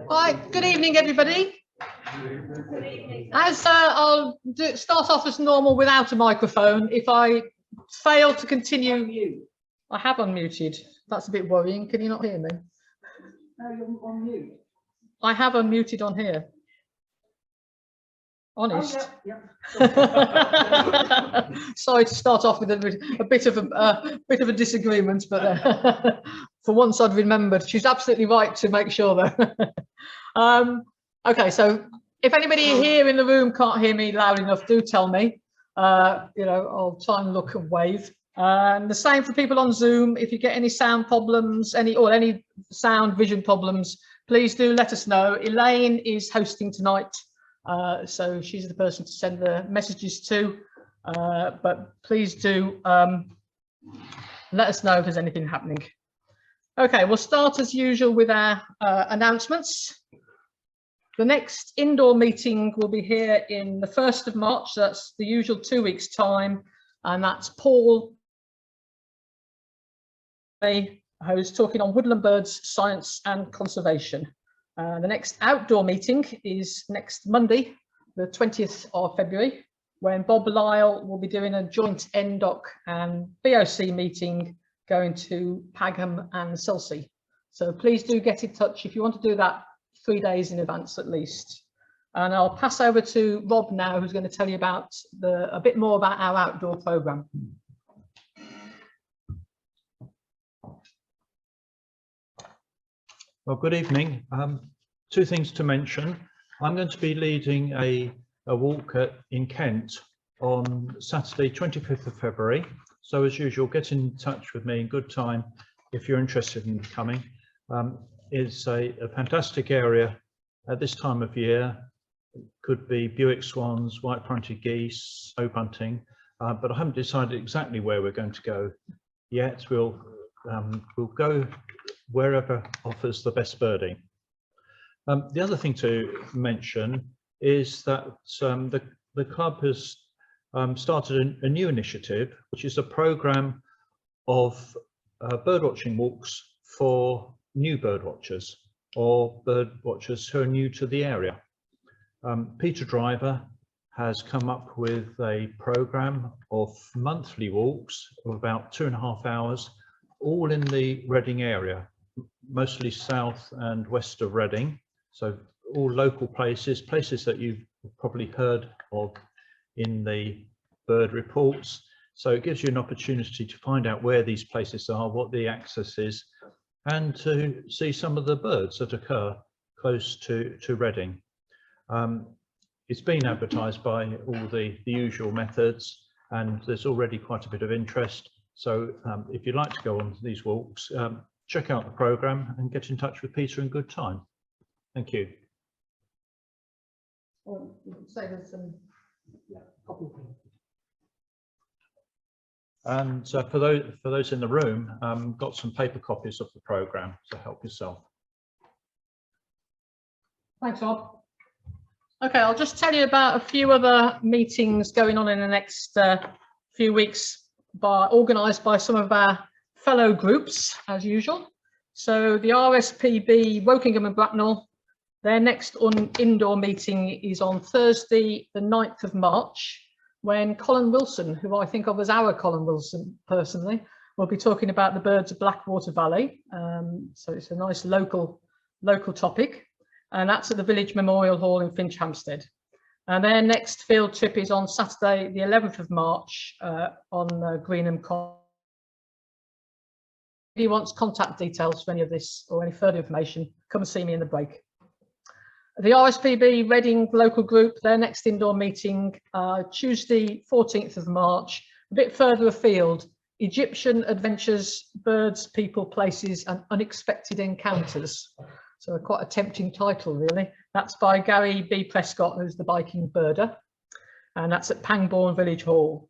Right, good evening, everybody. As I'll start off as normal without a microphone. If I fail to continue, I have unmuted. That's a bit worrying. Can you not hear me? No, you're on mute. I have unmuted on here. Honest. Oh, yeah. Sorry to start off with a bit of a disagreement, but for once I'd remembered. She's absolutely right to make sure though. Okay, so if anybody here in the room can't hear me loud enough, do tell me. I'll try and look and wave. And the same for people on Zoom. If you get any sound problems, any sound vision problems, please do let us know. Elaine is hosting tonight. So she's the person to send the messages to, but please do let us know if there's anything happening. Okay, we'll start as usual with our announcements. The next indoor meeting will be here in the 1st of March. So that's the usual 2 weeks time, and that's Paul who's talking on woodland birds, science and conservation. The next outdoor meeting is next Monday, the 20th of February, when Bob Lyle will be doing a joint NDOC and BOC meeting going to Pagham and Selsey. So please do get in touch if you want to do that 3 days in advance at least. And I'll pass over to Rob now, who's going to tell you about a bit more about our outdoor programme. Well, good evening. 2 things to mention. I'm going to be leading a walk in Kent on Saturday, 25th of February. So as usual, get in touch with me in good time if you're interested in coming. It's a fantastic area at this time of year. It could be Buick swans, white-fronted geese, snow bunting, but I haven't decided exactly where we're going to go yet. We'll go wherever offers the best birding. The other thing to mention is that the club has started a new initiative, which is a programme of birdwatching walks for new birdwatchers or birdwatchers who are new to the area. Peter Driver has come up with a programme of monthly walks of about 2.5 hours, all in the Reading area, mostly south and west of Reading. So all local places that you've probably heard of in the bird reports. So it gives you an opportunity to find out where these places are, what the access is, and to see some of the birds that occur close to Reading. It's been advertised by all the usual methods, and there's already quite a bit of interest. So if you'd like to go on these walks, check out the programme and get in touch with Peter in good time. Thank you. Well, you can say there's some And for those in the room, got some paper copies of the programme to help yourself. Thanks, Rob. Okay, I'll just tell you about a few other meetings going on in the next few weeks, organised by some of our fellow groups, as usual. So the RSPB Wokingham and Bracknell, their next indoor meeting is on Thursday, the 9th of March, when Colin Wilson, who I think of as our Colin Wilson personally, will be talking about the birds of Blackwater Valley. So it's a nice local topic, and that's at the Village Memorial Hall in Finch Hampstead. And their next field trip is on Saturday, the 11th of March, on Greenham Common. If you want contact details for any of this or any further information, come and see me in the break. The RSPB Reading local group, their next indoor meeting, Tuesday 14th of March, a bit further afield, Egyptian Adventures, Birds, People, Places and Unexpected Encounters. So quite a tempting title really. That's by Gary B. Prescott, who's the biking birder, and that's at Pangbourne Village Hall.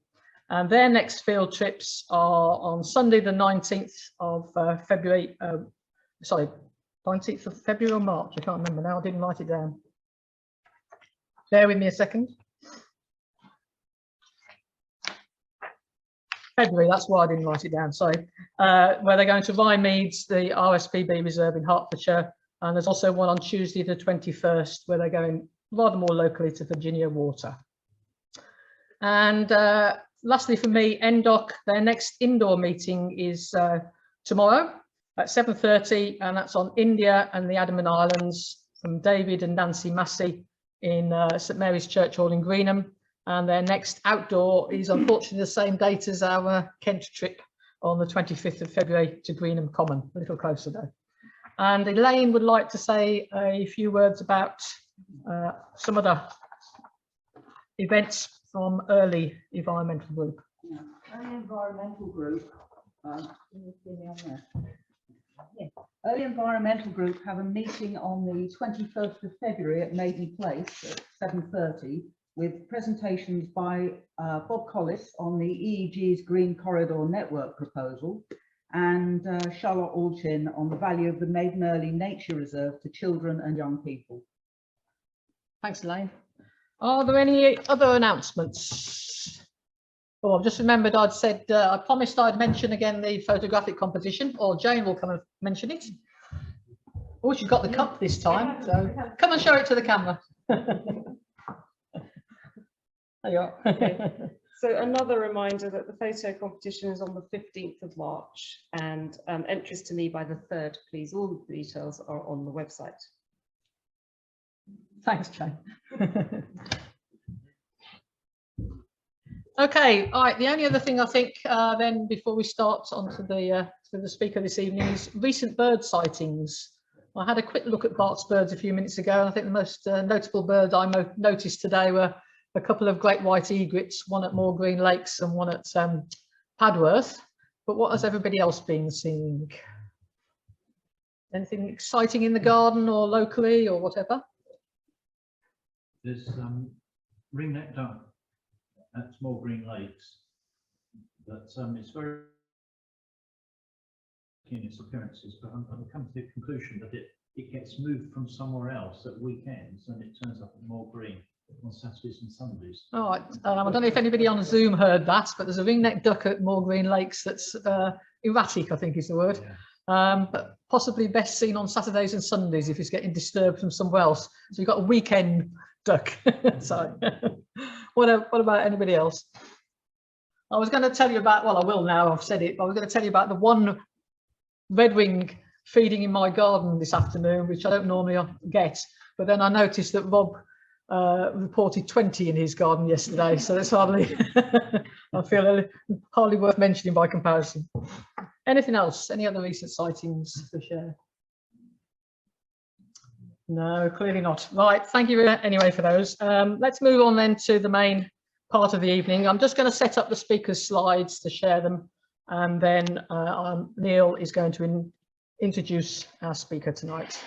And their next field trips are on Sunday the 19th of February, 19th of February or March, I can't remember now, I didn't write it down. Bear with me a second. February, that's why I didn't write it down, sorry, where they're going to Rye Meads, the RSPB reserve in Hertfordshire, and there's also one on Tuesday the 21st where they're going rather more locally to Virginia Water. And lastly for me, NDOC, their next indoor meeting is tomorrow at 7:30, and that's on India and the Andaman Islands, from David and Nancy Massey in St Mary's Church Hall in Greenham. And their next outdoor is unfortunately the same date as our Kent trip on the 25th of February to Greenham Common, a little closer though. And Elaine would like to say a few words about some of the events from Early Environmental Group. Yeah. Early Environmental Group, can you see me on there? Yeah. Early Environmental Group have a meeting on the 21st of February at Maiden Place at 7:30 with presentations by Bob Collis on the EEG's Green Corridor Network proposal and Charlotte Alchin on the value of the Maiden Early Nature Reserve to children and young people. Thanks, Elaine. Are there any other announcements? Oh, I've just remembered I'd said, I promised I'd mention again the photographic competition, or Jane will come and mention it. Oh, she's got the cup this time, so come and show it to the camera. There you are. Okay. So another reminder that the photo competition is on the 15th of March and entries to me by the 3rd, please. All the details are on the website. Thanks, Jane. Okay, all right. The only other thing I think then before we start on to the speaker this evening is recent bird sightings. I had a quick look at Bart's birds a few minutes ago, and I think the most notable bird I noticed today were a couple of great white egrets, one at Moor Green Lakes and one at Padworth. But what has everybody else been seeing? Anything exciting in the garden or locally or whatever? There's ringneck duck at Moor Green Lakes, but it's very in its appearances, but I've come to the conclusion that it gets moved from somewhere else at weekends and it turns up at Moor Green on Saturdays and Sundays. All right. I don't know if anybody on Zoom heard that, but there's a ringneck duck at Moor Green Lakes that's erratic, I think is the word. Yeah. But possibly best seen on Saturdays and Sundays if it's getting disturbed from somewhere else. So you've got a weekend duck. So what about anybody else? I was going to tell you about, well, I will now, I've said it, but I was going to tell you about the one redwing feeding in my garden this afternoon, which I don't normally get. But then I noticed that Rob reported 20 in his garden yesterday, so that's hardly I feel hardly worth mentioning by comparison. Anything else? Any other recent sightings to share? No, clearly not. Right, thank you anyway for those. Let's move on then to the main part of the evening. I'm just going to set up the speakers' slides to share them, and then Neil is going to introduce our speaker tonight.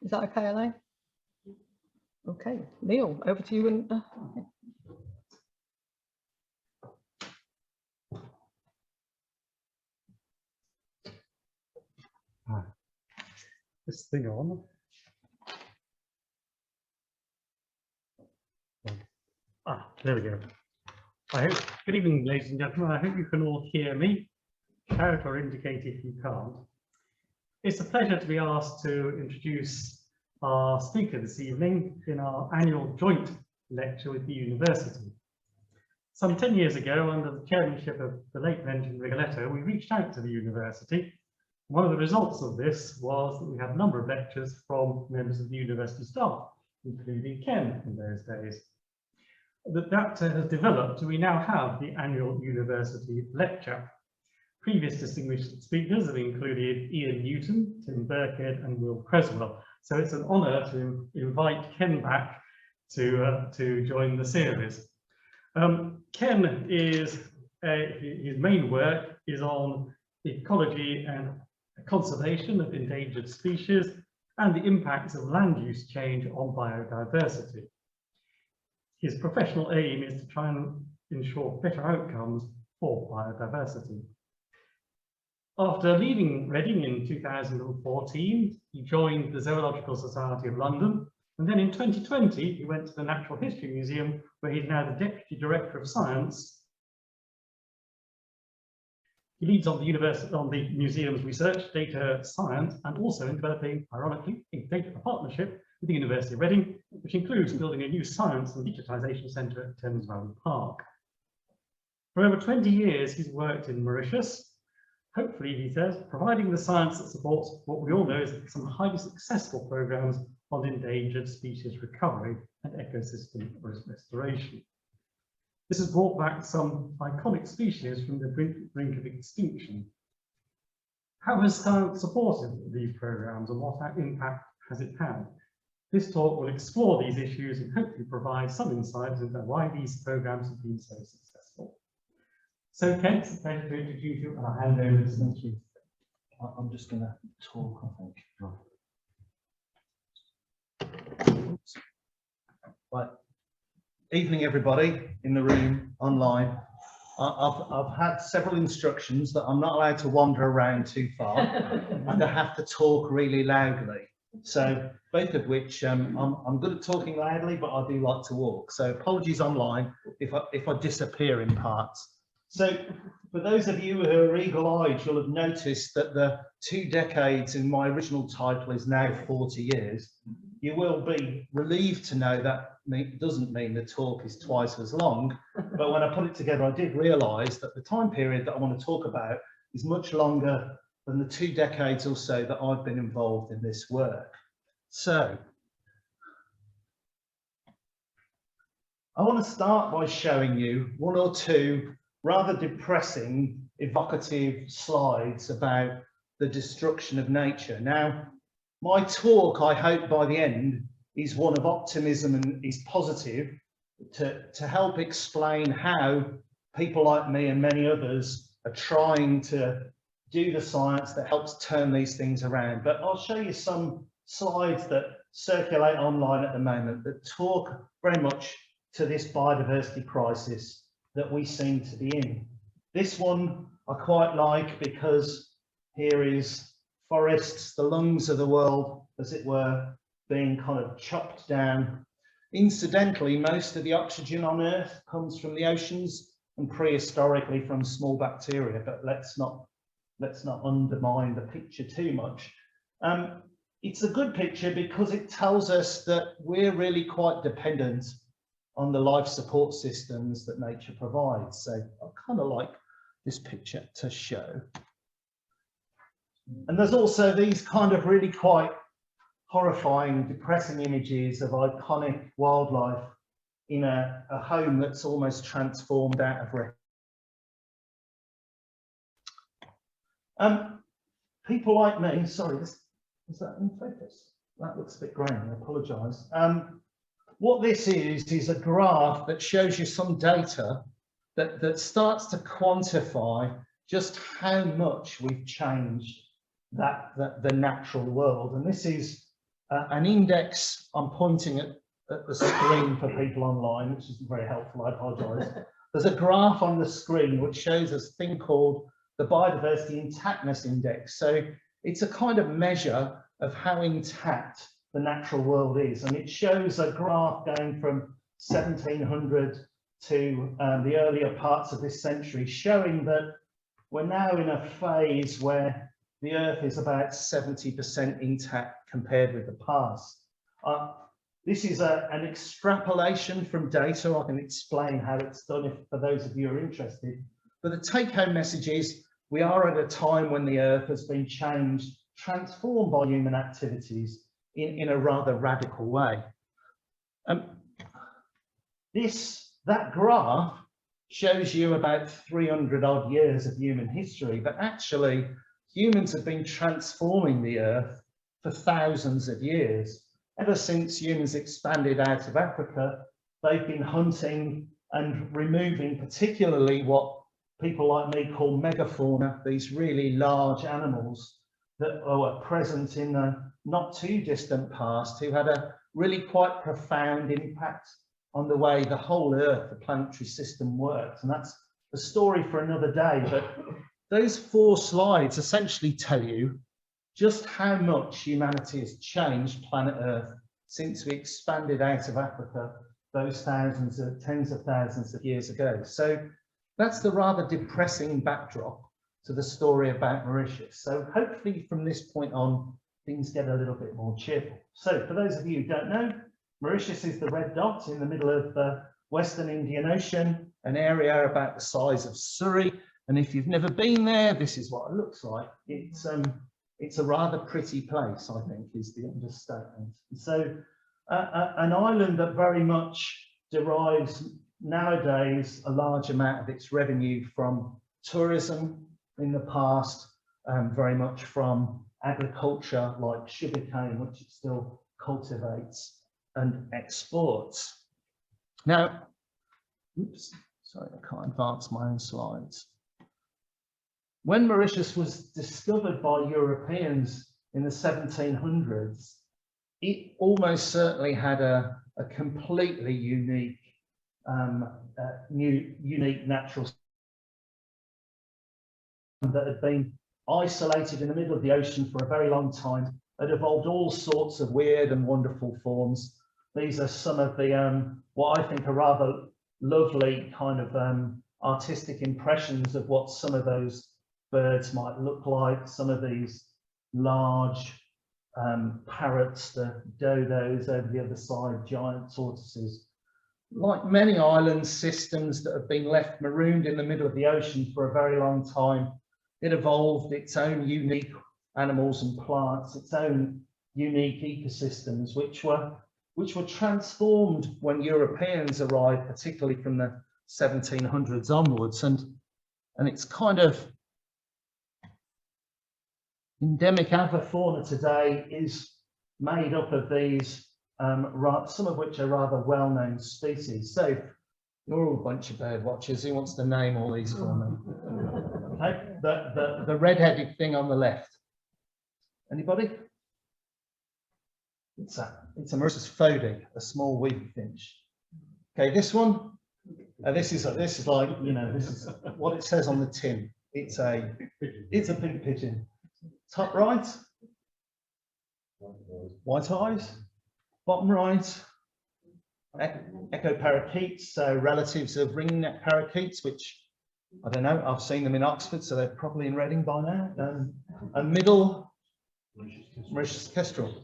Is that okay, Elaine? Okay, Neil, over to you. And this thing on. There we go. Good evening, ladies and gentlemen. I hope you can all hear me. Shout or indicate if you can't. It's a pleasure to be asked to introduce our speaker this evening in our annual joint lecture with the university. Some 10 years ago, under the chairmanship of the late mentioned Rigoletto, we reached out to the university. One of the results of this was that we had a number of lectures from members of the university staff, including Ken in those days. That has developed, we now have the annual university lecture. Previous distinguished speakers have included Ian Newton, Tim Burkhead and Will Creswell. So it's an honour to invite Ken back to join the series. Ken is, his main work is on ecology and conservation of endangered species and the impacts of land use change on biodiversity. His professional aim is to try and ensure better outcomes for biodiversity. After leaving Reading in 2014, he joined the Zoological Society of London, and then in 2020 he went to the Natural History Museum, where he's now the Deputy Director of Science. He leads on the museum's research, data science, and also in developing, ironically, a data partnership with the University of Reading, which includes building a new science and digitisation centre at Thames Valley Park. For over 20 years, he's worked in Mauritius, hopefully, he says, providing the science that supports what we all know is some highly successful programmes on endangered species recovery and ecosystem restoration. This has brought back some iconic species from the brink of extinction. How has science supported these programmes and what impact has it had? This talk will explore these issues and hopefully provide some insights into why these programmes have been so successful. So Ken, it's a pleasure to introduce you, and I'll hand over to Thank you. I'm just going to talk, I think. Right. Evening, everybody in the room, online. I've had several instructions that I'm not allowed to wander around too far and I have to talk really loudly. So both of which I'm good at talking loudly, but I do like to walk. So apologies online if I disappear in parts. So for those of you who are eagle-eyed, you'll have noticed that the 2 decades in my original title is now 40 years. You will be relieved to know that doesn't mean the talk is twice as long, but when I put it together, I did realise that the time period that I want to talk about is much longer than the 2 decades or so that I've been involved in this work. So I want to start by showing you 1 or 2 rather depressing, evocative slides about the destruction of nature. Now, my talk, I hope by the end, is one of optimism and is positive to help explain how people like me and many others are trying to do the science that helps turn these things around. But I'll show you some slides that circulate online at the moment that talk very much to this biodiversity crisis that we seem to be in. This one I quite like because here is forests, the lungs of the world, as it were, being kind of chopped down. Incidentally, most of the oxygen on Earth comes from the oceans and prehistorically from small bacteria, but let's not undermine the picture too much. It's a good picture because it tells us that we're really quite dependent on the life support systems that nature provides. So I kind of like this picture to show. And there's also these kind of really quite horrifying, depressing images of iconic wildlife in a home that's almost transformed out of wreck. People like me, sorry, is that in focus? That looks a bit grainy, I apologise. What this is a graph that shows you some data that starts to quantify just how much we've changed the natural world. And this is an index. I'm pointing at the screen for people online, which isn't very helpful, I apologise. There's a graph on the screen which shows us a thing called the Biodiversity Intactness Index. So it's a kind of measure of how intact the natural world is, and it shows a graph going from 1700 to the earlier parts of this century, showing that we're now in a phase where the Earth is about 70% intact compared with the past. This is an extrapolation from data. I can explain how it's done for those of you who are interested. But the take-home message is we are at a time when the Earth has been changed, transformed by human activities in a rather radical way. That graph shows you about 300 odd years of human history, but actually humans have been transforming the Earth for thousands of years. Ever since humans expanded out of Africa, they've been hunting and removing particularly what people like me call megafauna, these really large animals that were present in the not too distant past, who had a really quite profound impact on the way the whole Earth, the planetary system works. And that's a story for another day. But those 4 slides essentially tell you just how much humanity has changed planet Earth since we expanded out of Africa those tens of thousands of years ago. So that's the rather depressing backdrop to the story about Mauritius. So hopefully from this point on, things get a little bit more cheerful. So for those of you who don't know, Mauritius is the red dot in the middle of the Western Indian Ocean, an area about the size of Surrey. And if you've never been there, this is what it looks like. It's a rather pretty place, I think, is the understatement. So an island that very much derives nowadays a large amount of its revenue from tourism, in the past, very much from agriculture like sugarcane, which it still cultivates and exports. Now, oops, sorry, I can't advance my own slides. When Mauritius was discovered by Europeans in the 1700s, it almost certainly had a completely unique, unique natural that had been isolated in the middle of the ocean for a very long time, had evolved all sorts of weird and wonderful forms. These are some of the, what I think are rather lovely kind of artistic impressions of what some of those birds might look like. Some of these large parrots, the dodos over the other side, giant tortoises. Like many island systems that have been left marooned in the middle of the ocean for a very long time, it evolved its own unique animals and plants, its own unique ecosystems, which were transformed when Europeans arrived, particularly from the 1700s onwards. And it's kind of endemic avifauna today is made up of these, some of which are rather well-known species. So you're all a bunch of bird watchers. Who wants to name all these for me? Okay, the red-headed thing on the left. Anybody? It's a Mauritius phody, a small weepy finch. Okay, this one. This is like, you know, this is what it says on the tin. It's a pink pigeon. Top right, white eyes. Bottom right, echo parakeets, so relatives of ring-necked parakeets, which I don't know, I've seen them in Oxford, so they're probably in Reading by now. And middle, Mauritius kestrel.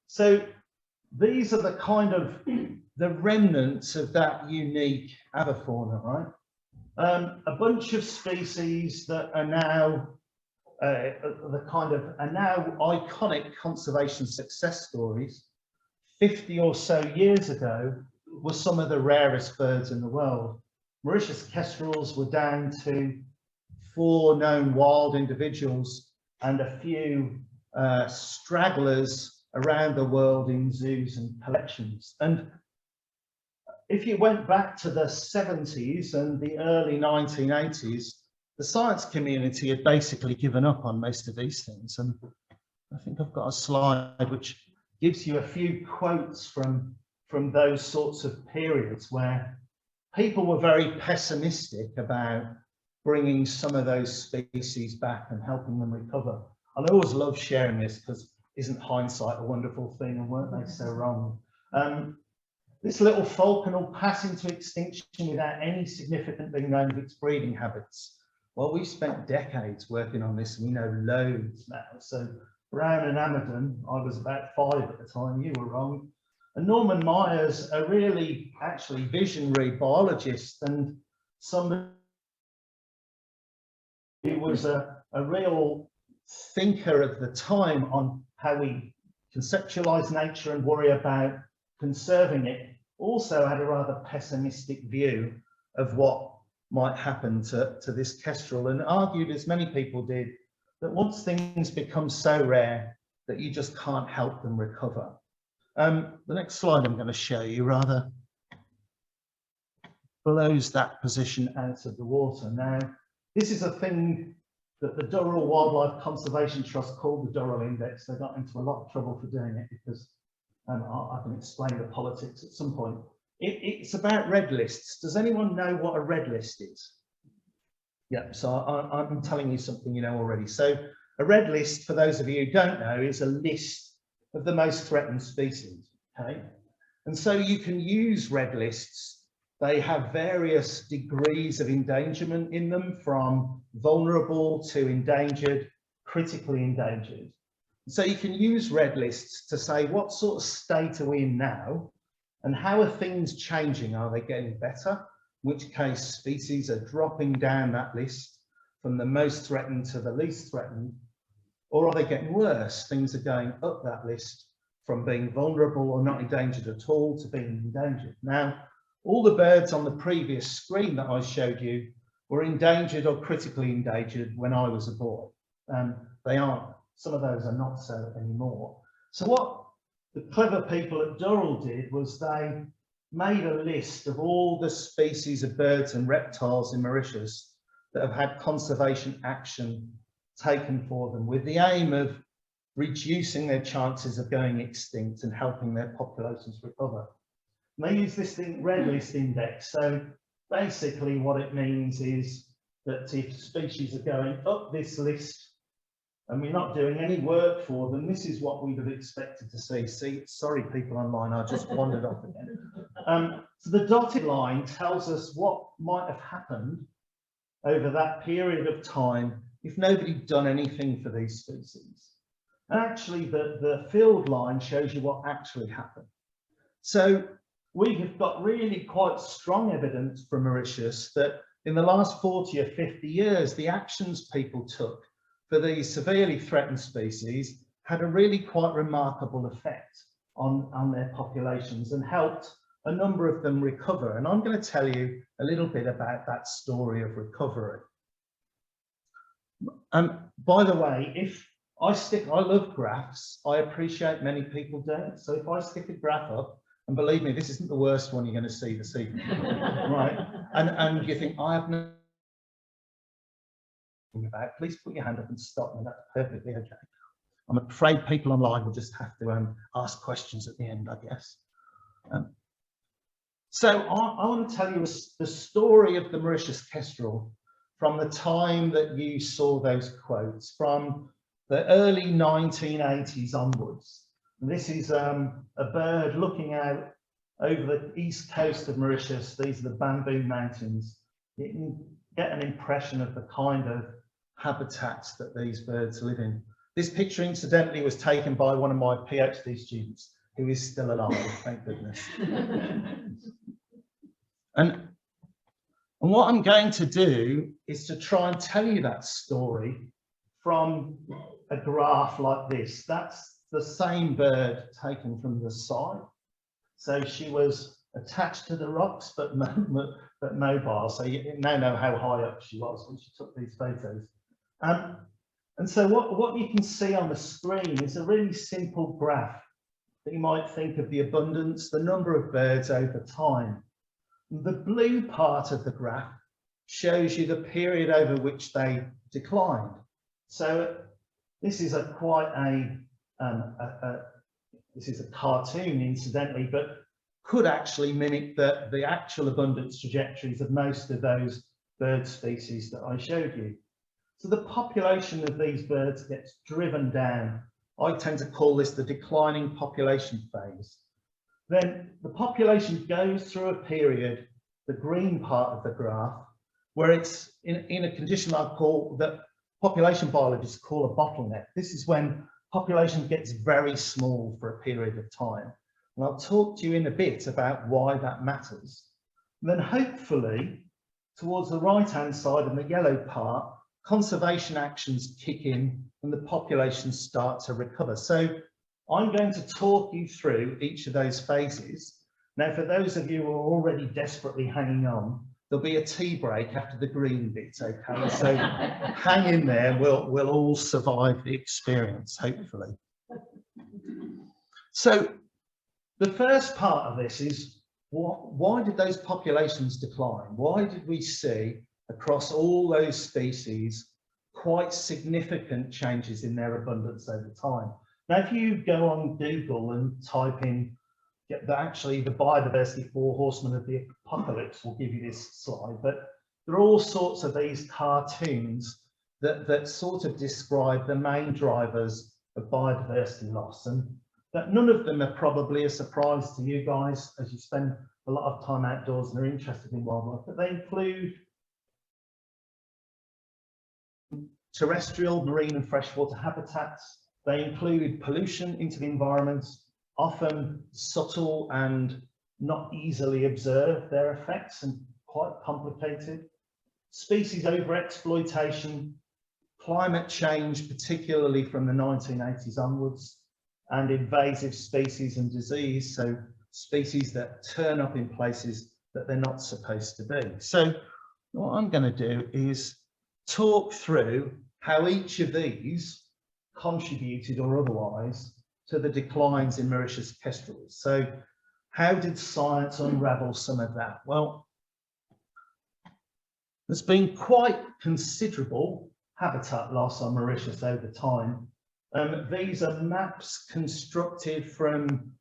So these are the kind of the remnants of that unique avifauna, right? A bunch of species that are now are now iconic conservation success stories. 50 or so years ago were some of the rarest birds in the world. Mauritius kestrels were down to 4 known wild individuals and a few stragglers around the world in zoos and collections. And if you went back to the 70s and the early 1980s, the science community had basically given up on most of these things. And I think I've got a slide which gives you a few quotes from those sorts of periods where people were very pessimistic about bringing some of those species back and helping them recover. And I always love sharing this because isn't hindsight a wonderful thing, and weren't they so wrong? This little falcon will pass into extinction without any significant being known of its breeding habits. Well, we've spent decades working on this and we know loads now. So Brown and Amadon, I was about 5 at the time, you were wrong. And Norman Myers, a really actually visionary biologist and somebody who was a real thinker of the time on how we conceptualize nature and worry about conserving it, also had a rather pessimistic view of what might happen to this kestrel, and argued, as many people did, that once things become so rare that you just can't help them recover. The next slide I'm going to show you rather blows that position out of the water. Now, this is a thing that the Durrell Wildlife Conservation Trust called the Durrell Index. They got into a lot of trouble for doing it because I can explain the politics at some point. It's about red lists. Does anyone know what a red list is? Yeah, so I'm telling you something you know already. So a red list, for those of you who don't know, is a list of the most threatened species, okay? And so you can use red lists. They have various degrees of endangerment in them, from vulnerable to endangered, critically endangered. So you can use red lists to say, what sort of state are we in now? And how are things changing? Are they getting better? In which case species are dropping down that list from the most threatened to the least threatened, or are they getting worse? Things are going up that list from being vulnerable or not endangered at all to being endangered. Now, all the birds on the previous screen that I showed you were endangered or critically endangered when I was a boy. They aren't. Some of those are not so anymore. So what the clever people at Durrell did was they made a list of all the species of birds and reptiles in Mauritius that have had conservation action taken for them, with the aim of reducing their chances of going extinct and helping their populations recover. And they use this thing, red list index. So basically what it means is that if species are going up this list and we're not doing any work for them, this is what we'd have expected to see. See, sorry people online, I just wandered off again. So the dotted line tells us what might have happened over that period of time if nobody had done anything for these species. And actually the filled line shows you what actually happened. So we have got really quite strong evidence from Mauritius that in the last 40 or 50 years, the actions people took for these severely threatened species had a really quite remarkable effect on their populations and helped a number of them recover. And I'm going to tell you a little bit about that story of recovery. By the way, if I love graphs. I appreciate many people don't. So if I stick a graph up, and believe me, this isn't the worst one you're going to see this evening, right? And you think, I have no about, please put your hand up and stop me. That's perfectly okay. I'm afraid people online will just have to ask questions at the end, I guess. So I want to tell you the story of the Mauritius kestrel from the time that you saw those quotes, from the early 1980s onwards. And this is a bird looking out over the east coast of Mauritius. These are the Bamboo Mountains. You can get an impression of the kind of habitats that these birds live in. This picture, incidentally, was taken by one of my PhD students, who is still alive, thank goodness. And what I'm going to do is to try and tell you that story from a graph like this. That's the same bird taken from the side. So she was attached to the rocks, but mobile. So you now know how high up she was when she took these photos. And so what you can see on the screen is a really simple graph that you might think of the abundance, the number of birds over time. The blue part of the graph shows you the period over which they declined. So this is this is a cartoon, incidentally, but could actually mimic the actual abundance trajectories of most of those bird species that I showed you. So the population of these birds gets driven down. I tend to call this the declining population phase. Then the population goes through a period, the green part of the graph, where it's in a condition I call, that population biologists call a bottleneck. This is when population gets very small for a period of time. And I'll talk to you in a bit about why that matters. And then hopefully, towards the right-hand side in the yellow part, conservation actions kick in and the populations start to recover. So I'm going to talk you through each of those phases. Now, for those of you who are already desperately hanging on, there'll be a tea break after the green bit, okay? So hang in there, we'll all survive the experience, hopefully. So the first part of this is, why did those populations decline? Why did we see across all those species quite significant changes in their abundance over time? Now, if you go on Google and type in actually the biodiversity four horsemen of the apocalypse will give you this slide, but there are all sorts of these cartoons that sort of describe the main drivers of biodiversity loss, and that none of them are probably a surprise to you guys as you spend a lot of time outdoors and are interested in wildlife, but they include terrestrial, marine and freshwater habitats. They include pollution into the environment, often subtle and not easily observed, their effects, and quite complicated. Species overexploitation, climate change, particularly from the 1980s onwards, and invasive species and disease, so species that turn up in places that they're not supposed to be. So what I'm going to do is talk through how each of these contributed or otherwise to the declines in Mauritius kestrels. So how did science unravel some of that? Well, there's been quite considerable habitat loss on Mauritius over time. These are maps constructed from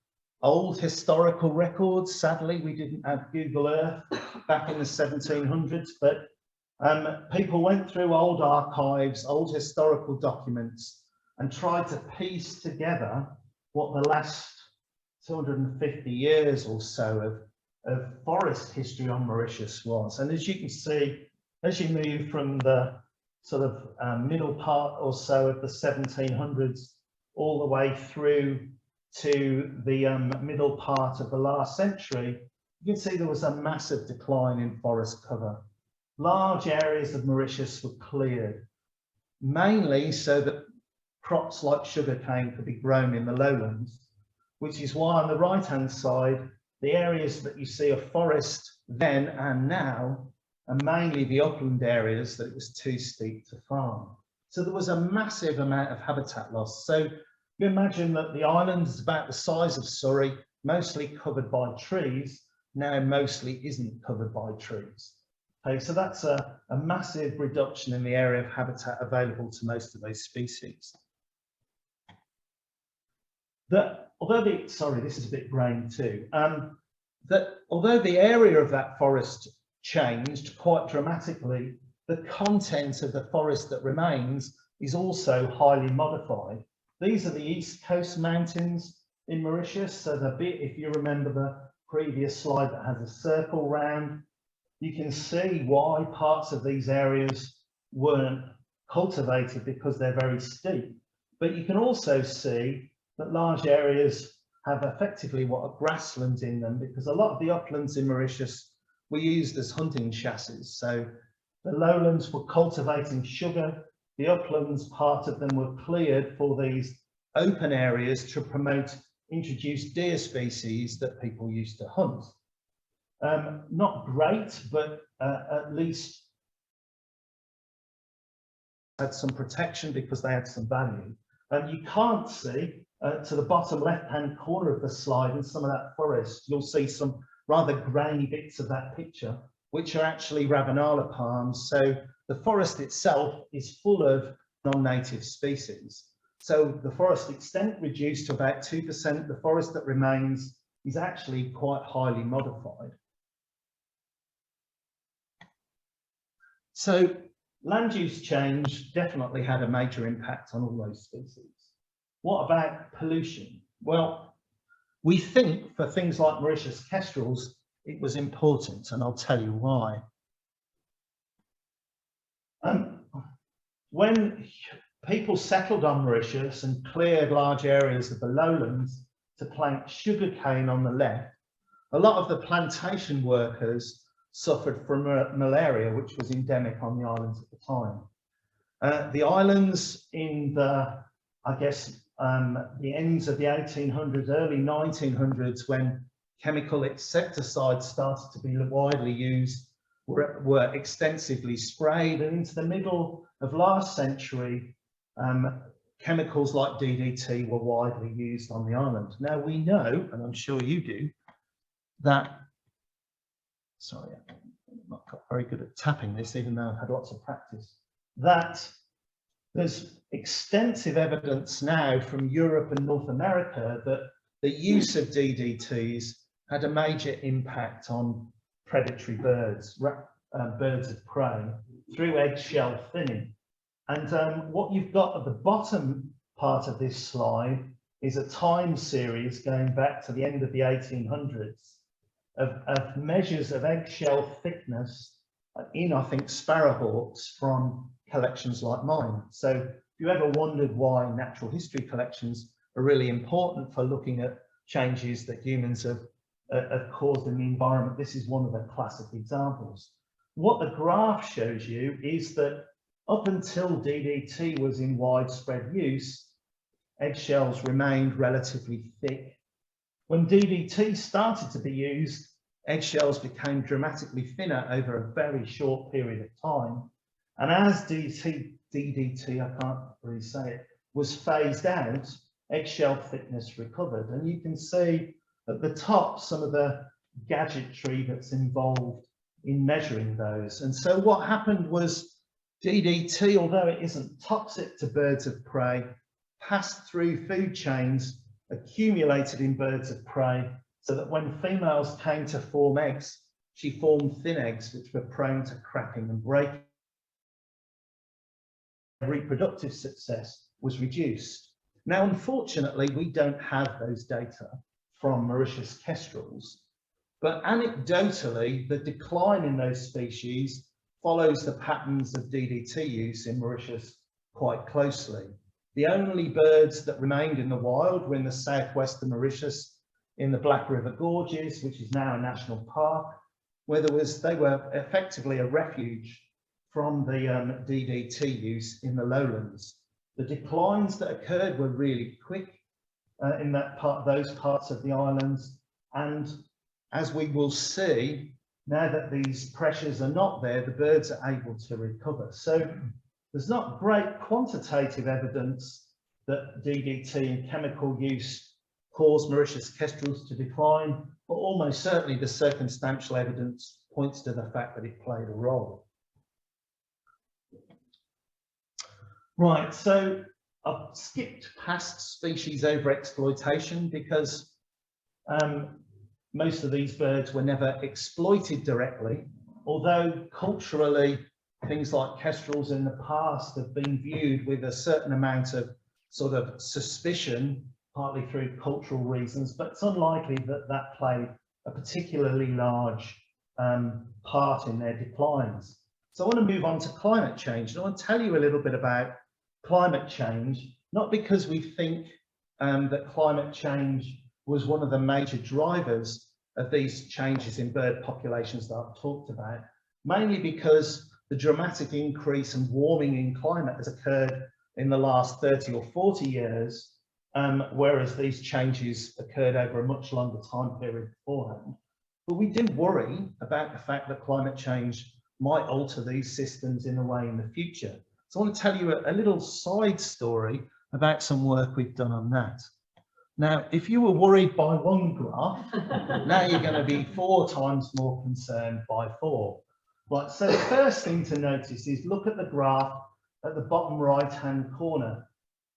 old historical records. Sadly, we didn't have Google Earth back in the 1700s, but people went through old archives, old historical documents, and tried to piece together what the last 250 years or so of forest history on Mauritius was. And as you can see, as you move from the sort of middle part or so of the 1700s all the way through to the middle part of the last century, you can see there was a massive decline in forest cover. Large areas of Mauritius were cleared, mainly so that crops like sugarcane could be grown in the lowlands, which is why on the right-hand side, the areas that you see of forest then and now are mainly the upland areas that it was too steep to farm. So there was a massive amount of habitat loss. So you imagine that the island is about the size of Surrey, mostly covered by trees, now mostly isn't covered by trees. Okay, so that's a massive reduction in the area of habitat available to most of those species. Sorry, this is a bit grainy too. That although the area of that forest changed quite dramatically, the content of the forest that remains is also highly modified. These are the East Coast Mountains in Mauritius. So the bit, if you remember the previous slide that has a circle round, you can see why parts of these areas weren't cultivated because they're very steep. But you can also see that large areas have effectively what are grasslands in them, because a lot of the uplands in Mauritius were used as hunting chassis. So the lowlands were cultivating sugar, the uplands, part of them were cleared for these open areas to promote introduced deer species that people used to hunt. Not great, but at least had some protection because they had some value. You can't see to the bottom left-hand corner of the slide in some of that forest, you'll see some rather grainy bits of that picture, which are actually Ravenala palms. So the forest itself is full of non-native species. So the forest extent reduced to about 2%. The forest that remains is actually quite highly modified. So land use change definitely had a major impact on all those species. What about pollution? Well, we think for things like Mauritius kestrels, it was important, and I'll tell you why. When people settled on Mauritius and cleared large areas of the lowlands to plant sugarcane on the left, a lot of the plantation workers suffered from malaria, which was endemic on the islands at the time. The islands in the, I guess, the ends of the 1800s, early 1900s, when chemical insecticides started to be widely used, were extensively sprayed, and into the middle of last century, chemicals like DDT were widely used on the island. Now we know, and I'm sure you do, that, sorry, I'm not very good at tapping this, even though I've had lots of practice, that there's extensive evidence now from Europe and North America that the use of DDTs had a major impact on predatory birds, birds of prey, through eggshell thinning. And what you've got at the bottom part of this slide is a time series going back to the end of the 1800s of measures of eggshell thickness in, I think, sparrowhawks from collections like mine. So if you ever wondered why natural history collections are really important for looking at changes that humans have caused in the environment, this is one of the classic examples. What the graph shows you is that up until DDT was in widespread use, eggshells remained relatively thick. When DDT started to be used, eggshells became dramatically thinner over a very short period of time. And as DDT, I can't really say it, was phased out, eggshell thickness recovered. And you can see at the top some of the gadgetry that's involved in measuring those. And so what happened was DDT, although it isn't toxic to birds of prey, passed through food chains, accumulated in birds of prey, so that when females came to form eggs, she formed thin eggs which were prone to cracking and breaking. Reproductive success was reduced. Now, unfortunately, we don't have those data from Mauritius kestrels, but anecdotally, the decline in those species follows the patterns of DDT use in Mauritius quite closely. The only birds that remained in the wild were in the southwestern Mauritius, in the Black River Gorges, which is now a national park, where they were effectively a refuge from the DDT use in the lowlands. The declines that occurred were really quick in those parts of the islands, and as we will see, now that these pressures are not there, the birds are able to recover. So there's not great quantitative evidence that DDT and chemical use caused Mauritius kestrels to decline, but almost certainly the circumstantial evidence points to the fact that it played a role. Right, so I've skipped past species overexploitation because most of these birds were never exploited directly, although culturally things like kestrels in the past have been viewed with a certain amount of sort of suspicion, partly through cultural reasons, but it's unlikely that that played a particularly large part in their declines. So I want to move on to climate change. And I want to tell you a little bit about climate change, not because we think that climate change was one of the major drivers of these changes in bird populations that I've talked about, mainly because the dramatic increase in warming in climate has occurred in the last 30 or 40 years, whereas these changes occurred over a much longer time period beforehand. But we do worry about the fact that climate change might alter these systems in a way in the future. So I want to tell you a little side story about some work we've done on that. Now, if you were worried by one graph, now you're going to be 4 times more concerned by 4. Right, so the first thing to notice is look at the graph at the bottom right-hand corner.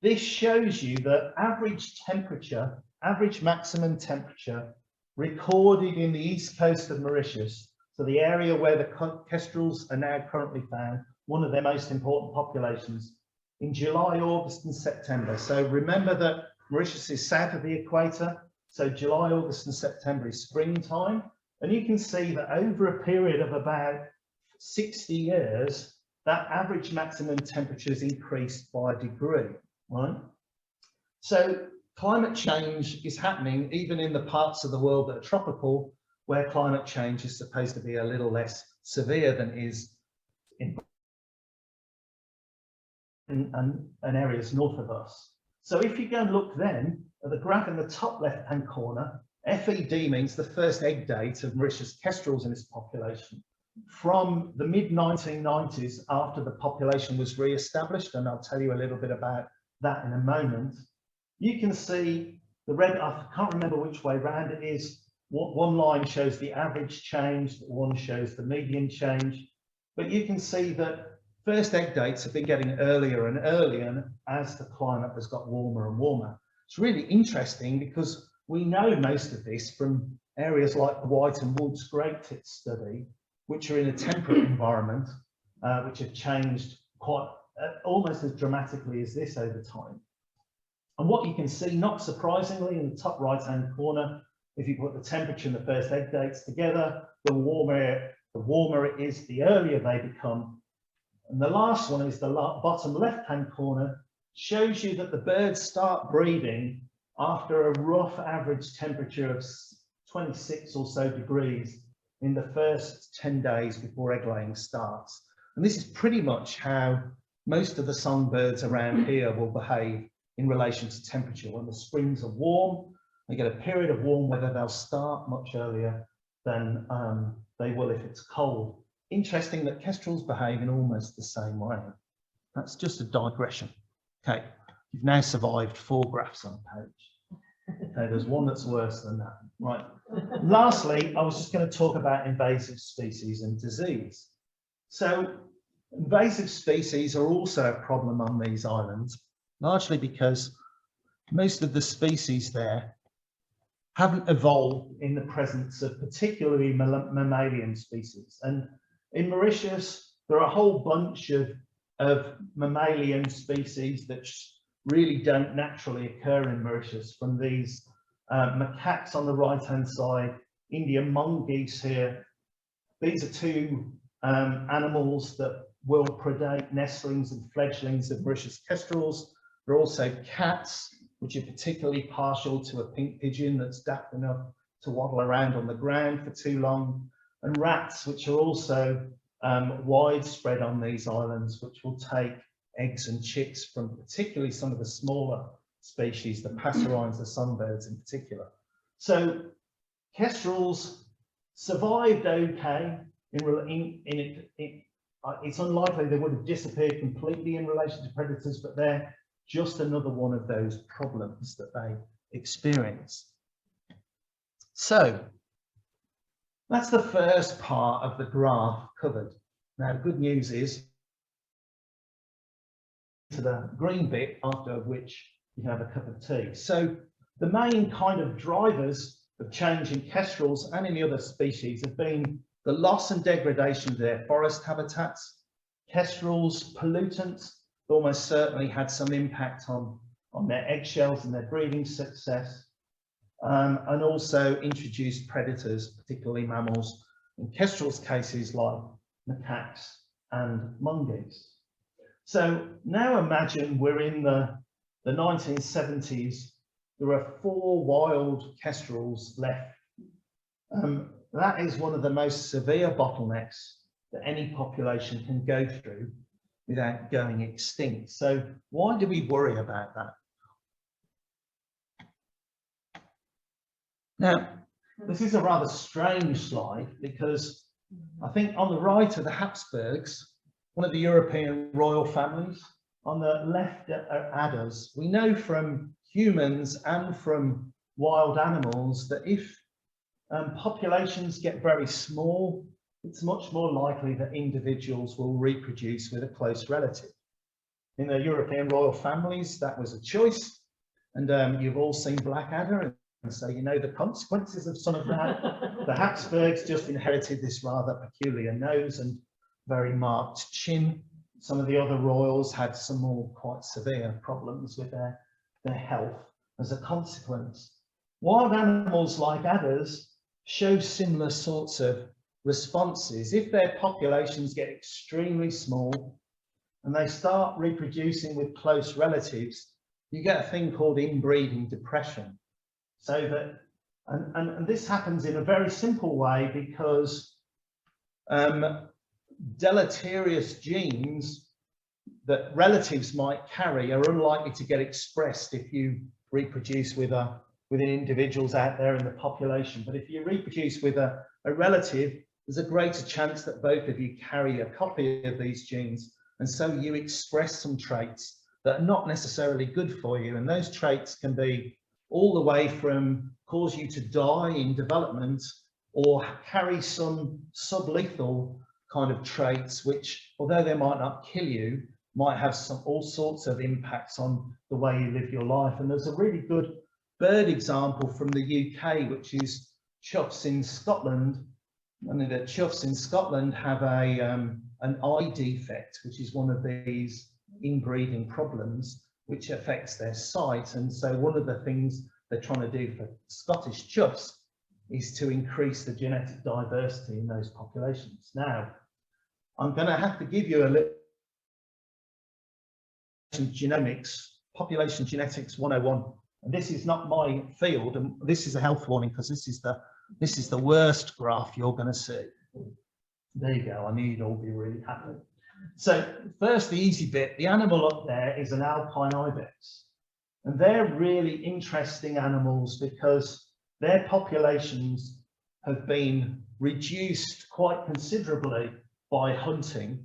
This shows you the average temperature, average maximum temperature recorded in the east coast of Mauritius, so the area where the kestrels are now currently found, one of their most important populations, in July, August and September. So remember that Mauritius is south of the equator, so July, August and September is springtime, and you can see that over a period of about 60 years, that average maximum temperature has increased by a degree, right? So climate change is happening even in the parts of the world that are tropical, where climate change is supposed to be a little less severe than is in areas north of us. So if you go and look then at the graph in the top left-hand corner, FED means the first egg date of Mauritius kestrels in its population. From the mid-1990s, after the population was re-established, and I'll tell you a little bit about that in a moment, you can see the red, I can't remember which way round it is. One line shows the average change, one shows the median change, but you can see that first egg dates have been getting earlier and earlier as the climate has got warmer and warmer. It's really interesting because we know most of this from areas like the White and Woods Great Tit study, which are in a temperate environment, which have changed quite almost as dramatically as this over time. And what you can see, not surprisingly, in the top right-hand corner, if you put the temperature and the first egg dates together, the warmer it is, the earlier they become. And the last one is the bottom left-hand corner, shows you that the birds start breeding after a rough average temperature of 26 or so degrees in the first 10 days before egg laying starts. And this is pretty much how most of the songbirds around here will behave in relation to temperature. When the springs are warm, they get a period of warm weather, they'll start much earlier than they will if it's cold. Interesting that kestrels behave in almost the same way. That's just a digression. Okay, you've now survived 4 graphs on page. Okay, there's one that's worse than that. Right. Lastly, I was just going to talk about invasive species and disease. So invasive species are also a problem on these islands, largely because most of the species there haven't evolved in the presence of particularly mammalian species. And in Mauritius, there are a whole bunch of mammalian species that really don't naturally occur in Mauritius, from these macaques on the right-hand side, Indian mongoose here. These are 2 animals that will predate nestlings and fledglings of Mauritius kestrels. There are also cats, which are particularly partial to a pink pigeon that's daft enough to waddle around on the ground for too long, and rats, which are also widespread on these islands, which will take eggs and chicks from particularly some of the smaller species, the passerines, the songbirds in particular. So kestrels survived okay. It's unlikely they would have disappeared completely in relation to predators, but they're just another one of those problems that they experience. So that's the first part of the graph covered. Now, the good news is to the green bit, after which you can have a cup of tea. So the main kind of drivers of change in kestrels and in the other species have been the loss and degradation of their forest habitats. Kestrels, pollutants, almost certainly had some impact on their eggshells and their breeding success, and also introduced predators, particularly mammals, in kestrels' cases like macaques and mongoose. So now imagine we're in the 1970s, there are 4 wild kestrels left. That is one of the most severe bottlenecks that any population can go through without going extinct. So why do we worry about that? Now, this is a rather strange slide because I think on the right are the Habsburgs, one of the European royal families. On the left are adders. We know from humans and from wild animals that if populations get very small, it's much more likely that individuals will reproduce with a close relative. In the European royal families, that was a choice. And you've all seen Blackadder, and so you know the consequences of some of that. The Habsburgs just inherited this rather peculiar nose and very marked chin. Some of the other royals had some more quite severe problems with their health as a consequence. Wild animals like adders show similar sorts of responses. If their populations get extremely small and they start reproducing with close relatives, you get a thing called inbreeding depression. So that, and this happens in a very simple way because deleterious genes that relatives might carry are unlikely to get expressed if you reproduce with individuals out there in the population. But if you reproduce with a relative, there's a greater chance that both of you carry a copy of these genes, and so you express some traits that are not necessarily good for you. And those traits can be all the way from cause you to die in development, or carry some sublethal kind of traits which, although they might not kill you, might have all sorts of impacts on the way you live your life. And there's a really good bird example from the UK, which is choughs in Scotland. And the choughs in Scotland have an eye defect, which is one of these inbreeding problems which affects their sight. And so one of the things they're trying to do for Scottish choughs is to increase the genetic diversity in those populations. Now, I'm going to have to give you a little genomics, population genetics 101. And this is not my field, and this is a health warning because this is the worst graph you're going to see. There you go. I knew you'd all be really happy. So first, the easy bit. The animal up there is an alpine ibex, and they're really interesting animals because their populations have been reduced quite considerably by hunting.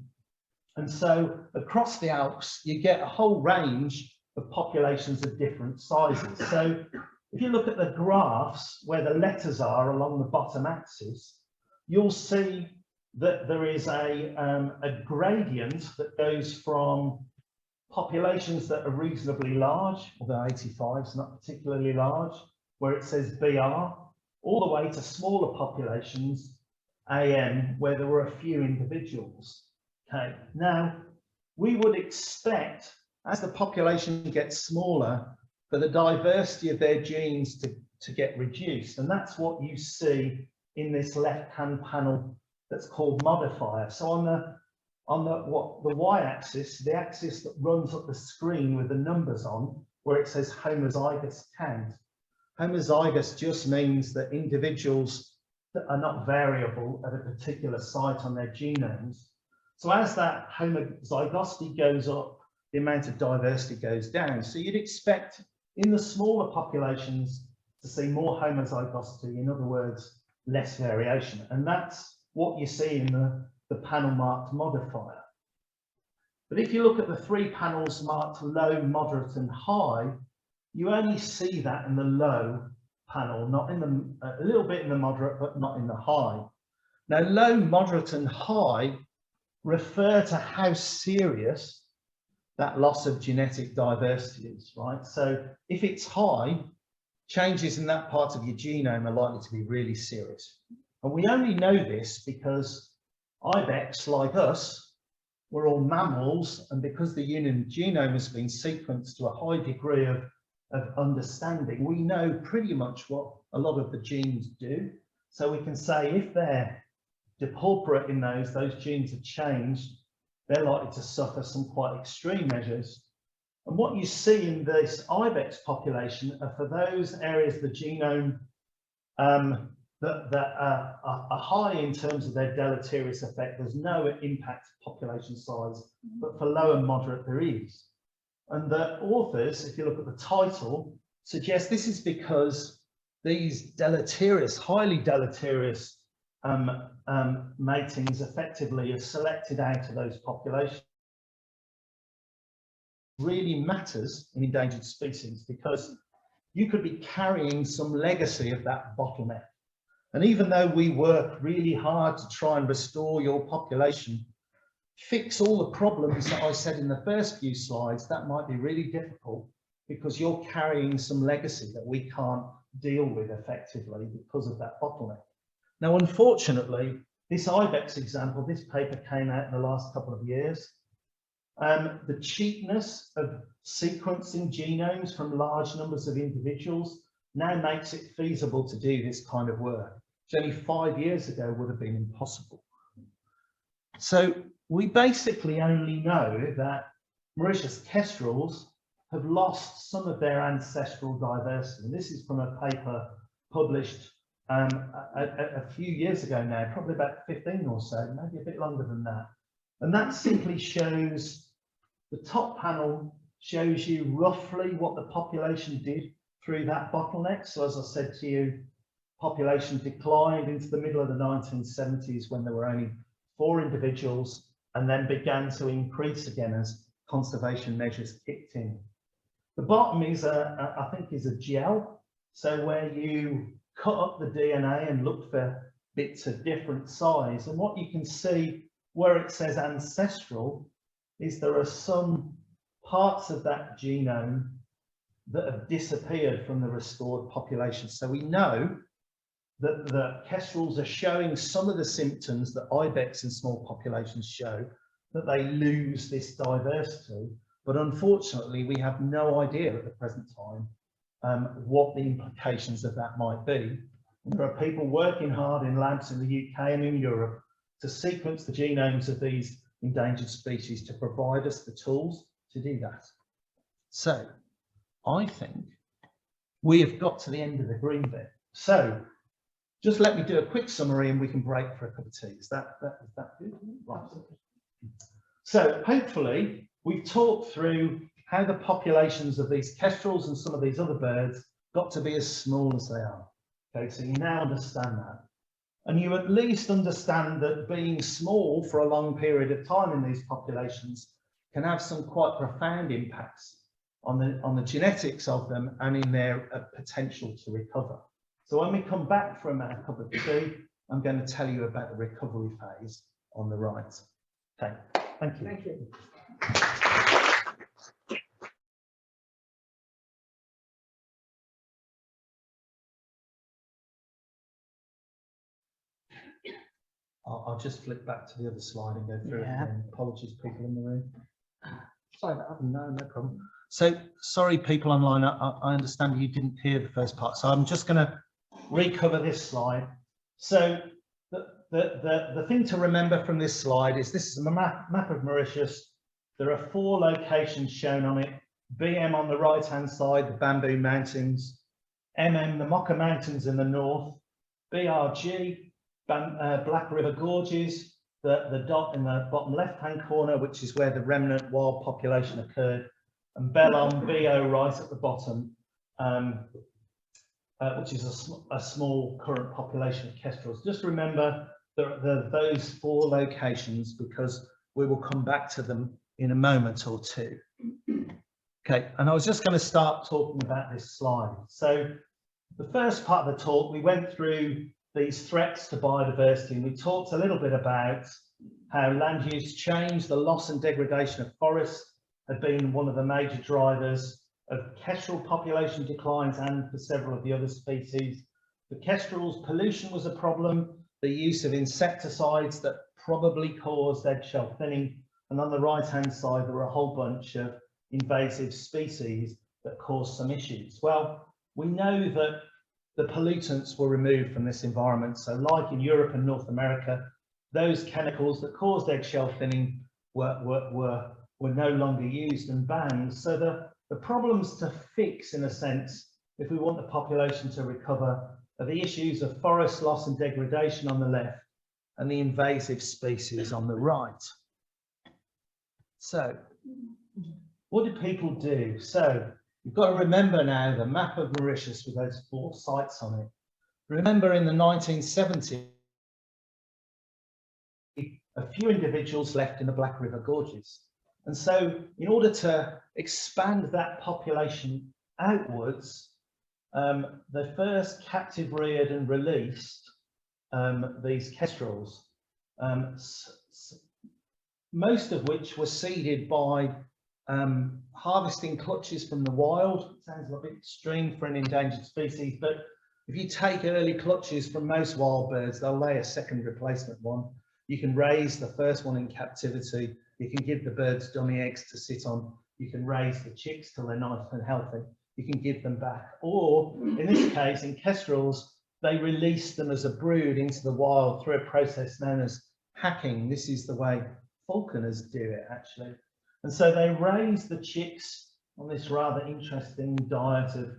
And so across the Alps, you get a whole range of populations of different sizes. So if you look at the graphs where the letters are along the bottom axis, you'll see that there is a gradient that goes from populations that are reasonably large, although 85 is not particularly large, where it says BR, all the way to smaller populations, AM, where there were a few individuals. Okay, now we would expect as the population gets smaller for the diversity of their genes to get reduced, and that's what you see in this left-hand panel that's called modifier. So on the y-axis, the axis that runs up the screen with the numbers on, where it says homozygous count. Homozygous just means that individuals that are not variable at a particular site on their genomes. So as that homozygosity goes up, the amount of diversity goes down. So you'd expect in the smaller populations to see more homozygosity, in other words, less variation. And that's what you see in the panel marked modifier. But if you look at the three panels marked low, moderate and high, you only see that in the low panel, not in a little bit in the moderate, but not in the high. Now, low, moderate and high refer to how serious that loss of genetic diversity is, right? So if it's high, changes in that part of your genome are likely to be really serious. And we only know this because ibex, like us, we're all mammals, and because the human genome has been sequenced to a high degree of understanding, we know pretty much what a lot of the genes do. So we can say if they're depauperate in those genes have changed, they're likely to suffer some quite extreme measures. And what you see in this ibex population are for those areas of the genome that are high in terms of their deleterious effect, there's no impact to population size, but for low and moderate there is. And the authors, if you look at the title, suggest this is because these deleterious, highly deleterious matings effectively are selected out of those populations. Really matters in endangered species because you could be carrying some legacy of that bottleneck. And even though we work really hard to try and restore your population, fix all the problems that I said in the first few slides, that might be really difficult because you're carrying some legacy that we can't deal with effectively because of that bottleneck. Now, unfortunately, this ibex example, this paper came out in the last couple of years. The cheapness of sequencing genomes from large numbers of individuals now makes it feasible to do this kind of work, which only 5 years ago would have been impossible. So we basically only know that Mauritius kestrels have lost some of their ancestral diversity. And this is from a paper published a few years ago now, probably about 15 or so, maybe a bit longer than that. And that simply shows, the top panel shows you roughly what the population did through that bottleneck. So as I said to you, population declined into the middle of the 1970s when there were only 4 individuals, and then began to increase again as conservation measures kicked in. The bottom is I think is a gel. So where you cut up the DNA and look for bits of different size. And what you can see where it says ancestral is there are some parts of that genome that have disappeared from the restored population. So we know that the kestrels are showing some of the symptoms that ibex in small populations show, that they lose this diversity. But unfortunately, we have no idea at the present time what the implications of that might be. There are people working hard in labs in the UK and in Europe to sequence the genomes of these endangered species to provide us the tools to do that. So I think we have got to the end of the green bit. So just let me do a quick summary and we can break for a cup of tea. Is that good? Right. So hopefully we've talked through how the populations of these kestrels and some of these other birds got to be as small as they are. Okay, so you now understand that. And you at least understand that being small for a long period of time in these populations can have some quite profound impacts on the genetics of them and in their potential to recover. So when we come back from our cup of tea, I'm going to tell you about the recovery phase on the right. Okay, thank you. Thank you. I'll just flip back to the other slide and go through it again. Apologies, people in the room. Sorry about that. No problem. So, sorry, people online. I understand you didn't hear the first part, so I'm just going to recover this slide. So, the thing to remember from this slide is this is a map of Mauritius. There are 4 locations shown on it. BM on the right-hand side, the Bamboo Mountains. MM, the Mocha Mountains in the north. BRG, Black River Gorges, the dot in the bottom left-hand corner, which is where the remnant wild population occurred, and Bellon, BO right at the bottom, which is a small current population of kestrels. Just remember those 4 locations because we will come back to them in a moment or two. Okay, and I was just going to start talking about this slide. So the first part of the talk, we went through these threats to biodiversity, and we talked a little bit about how land use change, the loss and degradation of forests had been one of the major drivers of kestrel population declines and for several of the other species. For kestrels, pollution was a problem, the use of insecticides that probably caused eggshell thinning, and on the right-hand side there were a whole bunch of invasive species that caused some issues. Well, we know that the pollutants were removed from this environment. So like in Europe and North America, those chemicals that caused eggshell thinning were no longer used and banned. So the problems to fix, in a sense, if we want the population to recover, are the issues of forest loss and degradation on the left and the invasive species on the right. So what do people do? So you've got to remember now the map of Mauritius with those 4 sites on it. Remember in the 1970s, a few individuals left in the Black River Gorges. And so in order to expand that population outwards, they first captive reared and released these kestrels, most of which were seeded by harvesting clutches from the wild. Sounds a little bit extreme for an endangered species, but if you take early clutches from most wild birds, they'll lay a second replacement one. You can raise the first one in captivity. You can give the birds dummy eggs to sit on. You can raise the chicks till they're nice and healthy. You can give them back. Or in this case, in kestrels, they release them as a brood into the wild through a process known as hacking. This is the way falconers do it, actually. And so they raise the chicks on this rather interesting diet of,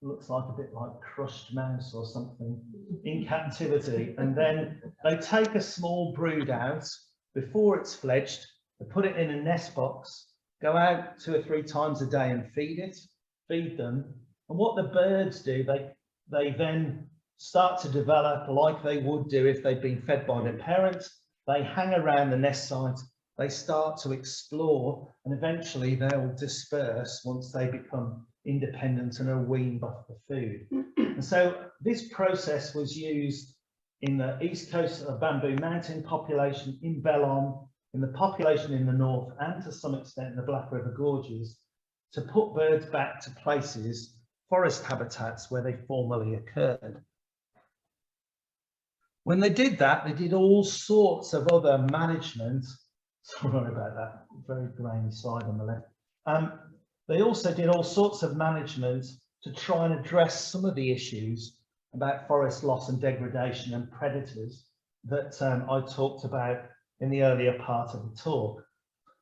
looks like a bit like crushed mouse or something, in captivity. And then they take a small brood out before it's fledged, they put it in a nest box, go out 2 or 3 times a day and feed them. And what the birds do, they then start to develop like they would do if they'd been fed by their parents. They hang around the nest site, they start to explore, and eventually they'll disperse once they become independent and are weaned off the food. And so this process was used in the east coast of the Bamboo Mountain population, in Bellon, in the population in the north, and to some extent in the Black River Gorges, to put birds back to places, forest habitats, where they formerly occurred. When they did that, they did all sorts of other management. Sorry about that, very grainy slide on the left. They also did all sorts of management to try and address some of the issues about forest loss and degradation and predators that I talked about in the earlier part of the talk.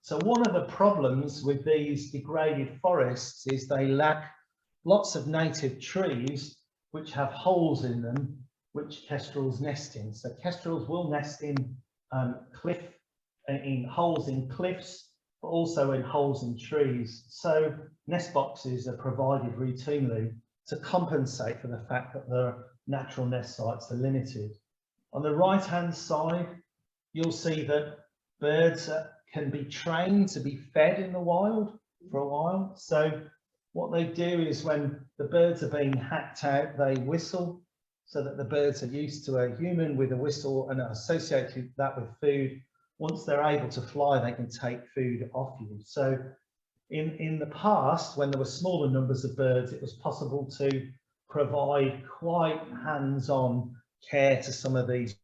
So one of the problems with these degraded forests is they lack lots of native trees which have holes in them which kestrels nest in. So kestrels will nest in holes in cliffs, but also in holes in trees. So nest boxes are provided routinely to compensate for the fact that their natural nest sites are limited. On the right-hand side, you'll see that birds can be trained to be fed in the wild for a while. So what they do is when the birds are being hacked out, they whistle so that the birds are used to a human with a whistle and associate that with food. Once they're able to fly, they can take food off you. So in the past, when there were smaller numbers of birds, it was possible to provide quite hands-on care to some of these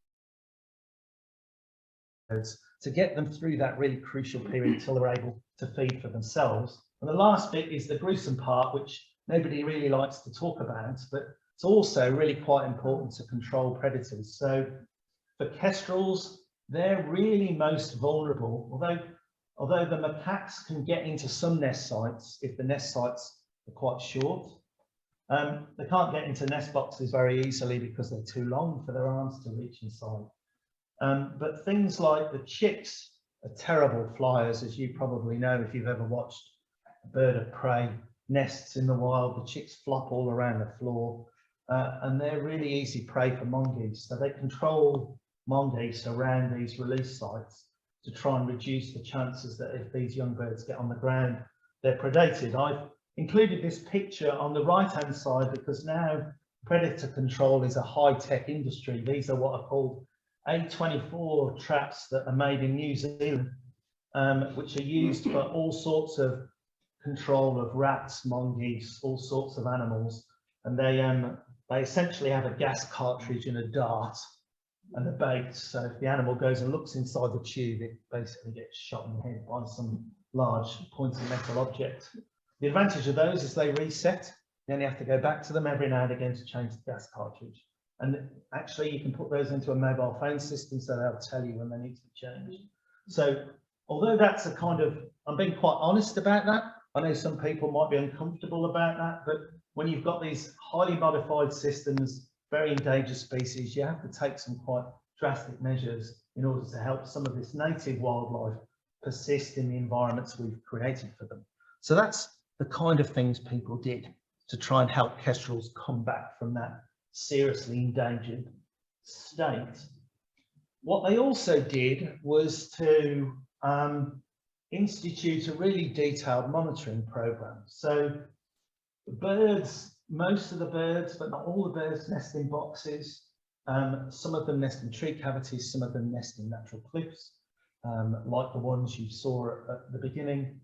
birds to get them through that really crucial period until they're able to feed for themselves. And the last bit is the gruesome part, which nobody really likes to talk about, but it's also really quite important to control predators. So for kestrels, they're really most vulnerable, although the macaques can get into some nest sites if the nest sites are quite short. They can't get into nest boxes very easily because they're too long for their arms to reach inside. But things like the chicks are terrible flyers, as you probably know if you've ever watched a bird of prey nests in the wild. The chicks flop all around the floor, and they're really easy prey for mongoose. So they control mongoose around these release sites to try and reduce the chances that if these young birds get on the ground, they're predated. I've included this picture on the right-hand side because now predator control is a high-tech industry. These are what are called A24 traps that are made in New Zealand, which are used for all sorts of control of rats, mongoose, all sorts of animals. And they essentially have a gas cartridge and a dart and a bait. So if the animal goes and looks inside the tube, it basically gets shot in the head by some large pointy metal object. The advantage of those is they reset. You only have to go back to them every now and again to change the gas cartridge. And actually you can put those into a mobile phone system so they'll tell you when they need to be changed. So although that's a kind of, I'm being quite honest about that. I know some people might be uncomfortable about that, but when you've got these highly modified systems, very endangered species, you have to take some quite drastic measures in order to help some of this native wildlife persist in the environments we've created for them. So that's the kind of things people did to try and help kestrels come back from that seriously endangered state. What they also did was to institute a really detailed monitoring program. So the birds, most of the birds, but not all the birds, nest in boxes. Some of them nest in tree cavities, some of them nest in natural cliffs, like the ones you saw at the beginning.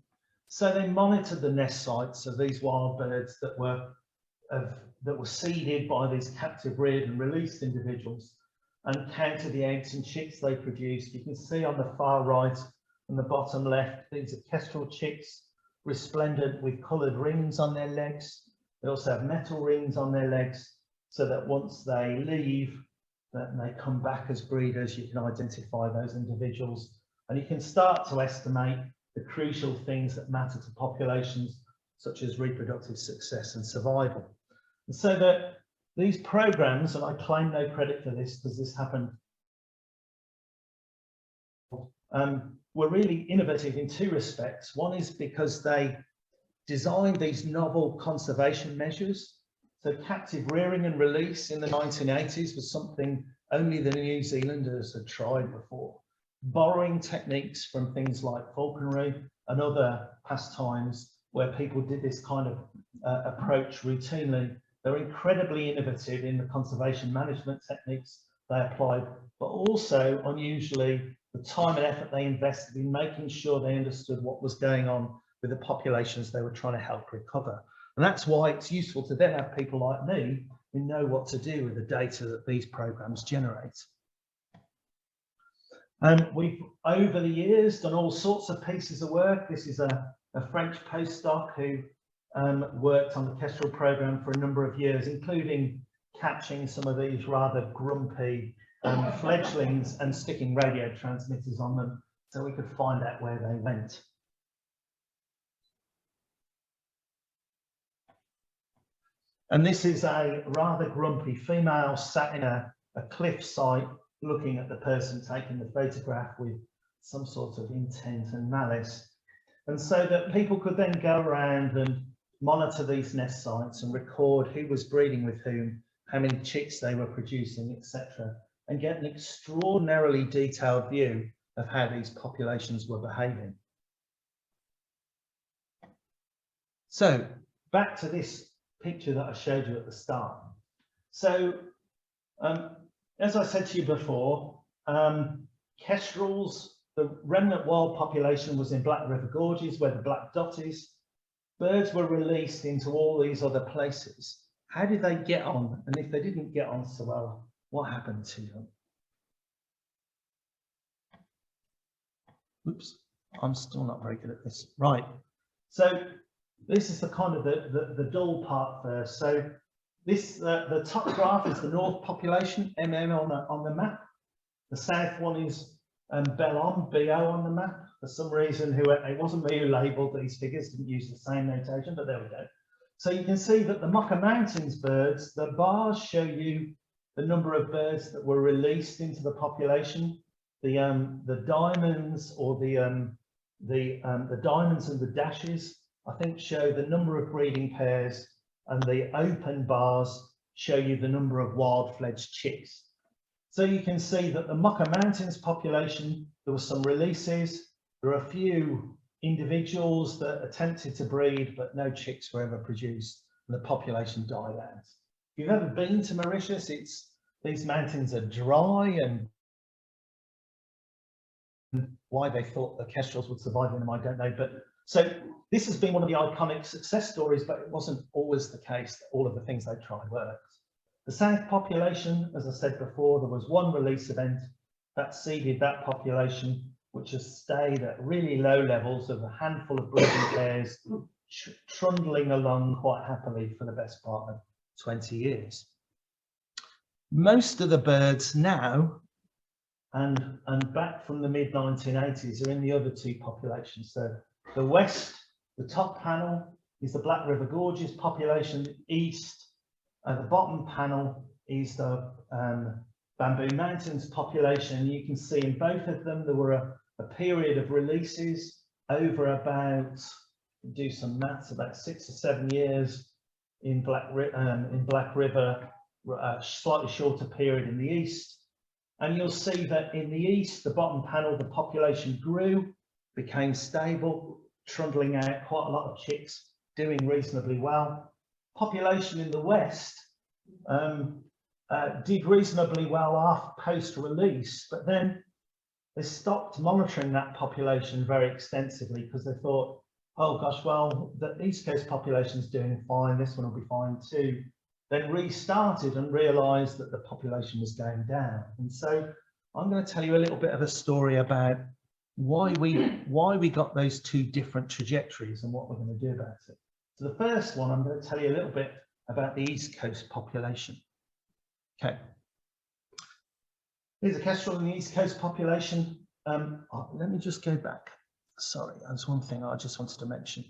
So they monitored the nest sites of these wild birds that were seeded by these captive reared and released individuals and counted the eggs and chicks they produced. You can see on the far right and the bottom left, these are kestrel chicks, resplendent with coloured rings on their legs. They also have metal rings on their legs so that once they leave, that they come back as breeders, you can identify those individuals and you can start to estimate the crucial things that matter to populations, such as reproductive success and survival. And so that these programs, and I claim no credit for this because this happened, were really innovative in two respects. One is because they designed these novel conservation measures. So captive rearing and release in the 1980s was something only the New Zealanders had tried before. Borrowing techniques from things like falconry and other pastimes where people did this kind of approach routinely. They're incredibly innovative in the conservation management techniques they applied, but also unusually the time and effort they invested in making sure they understood what was going on with the populations they were trying to help recover. And that's why it's useful to then have people like me who know what to do with the data that these programs generate. And we've, over the years, done all sorts of pieces of work. This is a French postdoc who worked on the Kestrel program for a number of years, including catching some of these rather grumpy fledglings and sticking radio transmitters on them so we could find out where they went. And this is a rather grumpy female sat in a cliff site looking at the person taking the photograph with some sort of intent and malice. And so that people could then go around and monitor these nest sites and record who was breeding with whom, how many chicks they were producing, etc., and get an extraordinarily detailed view of how these populations were behaving. So back to this picture that I showed you at the start. So as I said to you before, kestrels, the remnant wild population was in Black River Gorges where the black dot is. Birds were released into all these other places. How did they get on? And if they didn't get on so well, what happened to them? Oops, I'm still not very good at this. Right, so this is the kind of the dull part first. So this, the top graph is the north population, on the map. The south one is Bellon, BO on the map. For some reason, it wasn't me who labelled these figures, didn't use the same notation, but there we go. So you can see that the Mocha Mountains birds, the bars show you the number of birds that were released into the population. The diamonds, or the diamonds and the dashes, I think, show the number of breeding pairs, and the open bars show you the number of wild fledged chicks. So you can see that the Mocha Mountains population, there were some releases. There are a few individuals that attempted to breed, but no chicks were ever produced, and the population died out. If you've ever been to Mauritius, these mountains are dry, and why they thought the kestrels would survive in them, I don't know. But so this has been one of the iconic success stories, but it wasn't always the case that all of the things they tried worked. The south population, as I said before, there was one release event that seeded that population, which has stayed at really low levels of a handful of breeding pairs, trundling along quite happily for the best part of 20 years. Most of the birds now, and back from the mid-1980s, are in the other two populations. So the west, the top panel, is the Black River Gorges population. East, the bottom panel is the Bamboo Mountains population. You can see in both of them there were a period of releases over about, do some maths, about 6 or 7 years in Black River, a slightly shorter period in the east. And you'll see that in the east, the bottom panel, the population grew, became stable, trundling out quite a lot of chicks, doing reasonably well. Population in the west did reasonably well after post-release, but then they stopped monitoring that population very extensively because they thought, oh gosh, well, the East Coast population is doing fine, this one will be fine too. Then restarted and realised that the population was going down. And so I'm going to tell you a little bit of a story about why we got those two different trajectories and what we're going to do about it. So the first one, I'm going to tell you a little bit about the East Coast population. Okay. Here's a kestrel in the East Coast population. Let me just go back. Sorry, that's one thing I just wanted to mention.